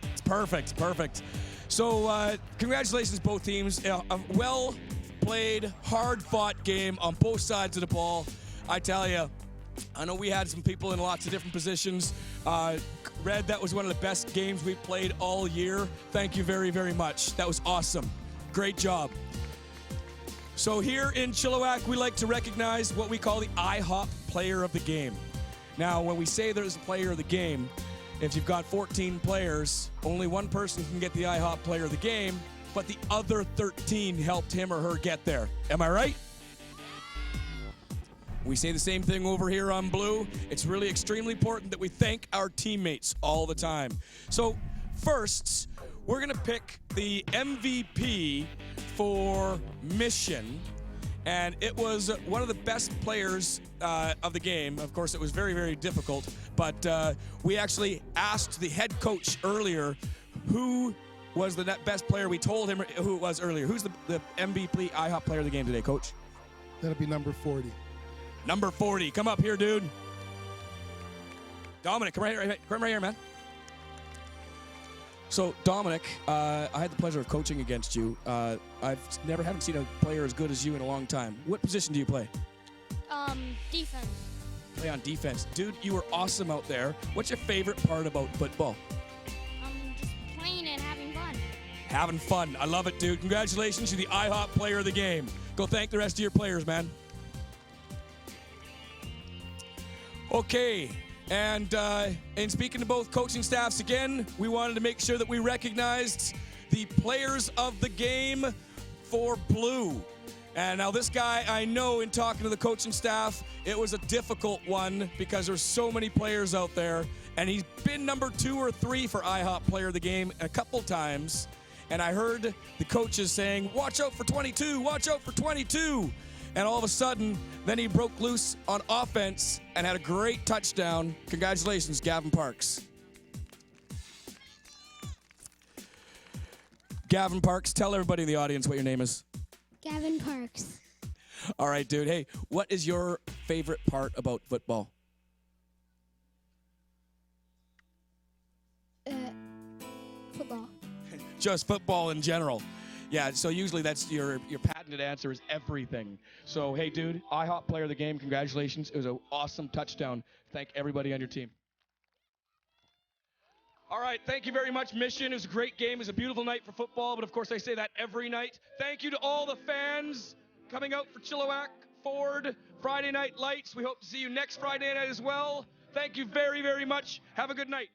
It's perfect, perfect. So congratulations, both teams. A well-played, hard-fought game on both sides of the ball. I tell you, I know we had some people in lots of different positions. Red, that was one of the best games we played all year. Thank you very, very much. That was awesome. Great job. So here in Chilliwack, we like to recognize what we call the IHOP Player of the Game. Now, when we say there's a player of the game, if you've got 14 players, only one person can get the IHOP Player of the Game, but the other 13 helped him or her get there. Am I right? We say the same thing over here on Blue. It's really extremely important that we thank our teammates all the time. So first, we're going to pick the MVP for Mission. And it was one of the best players of the game. Of course, it was very, very difficult. But we actually asked the head coach earlier who was the best player. We told him who it was earlier. Who's the MVP IHOP player of the game today, Coach? That'll be number 40. Number 40. Come up here, dude. Dominic, come right here, man. So, Dominic, I had the pleasure of coaching against you. Haven't seen a player as good as you in a long time. What position do you play? Defense. Play on defense. Dude, you were awesome out there. What's your favorite part about football? Just playing and having fun. Having fun. I love it, dude. Congratulations. You're the IHOP player of the game. Go thank the rest of your players, man. Okay. And in speaking to both coaching staffs again, we wanted to make sure that we recognized the players of the game for Blue. And now this guy, I know in talking to the coaching staff, it was a difficult one because there's so many players out there. And he's been number 2 or 3 for IHOP player of the game a couple times. And I heard the coaches saying, watch out for 22, watch out for 22. And all of a sudden, then he broke loose on offense and had a great touchdown. Congratulations, Gavin Parks. Gavin Parks, tell everybody in the audience what your name is. Gavin Parks. All right, dude. Hey, what is your favorite part about football? Football. Just football in general. Yeah, so usually that's your patented answer is everything. So, hey, dude, IHOP player of the game, congratulations. It was an awesome touchdown. Thank everybody on your team. All right, thank you very much, Mission. It was a great game. It was a beautiful night for football, but of course I say that every night. Thank you to all the fans coming out for Chilliwack Ford Friday Night Lights. We hope to see you next Friday night as well. Thank you very, very much. Have a good night.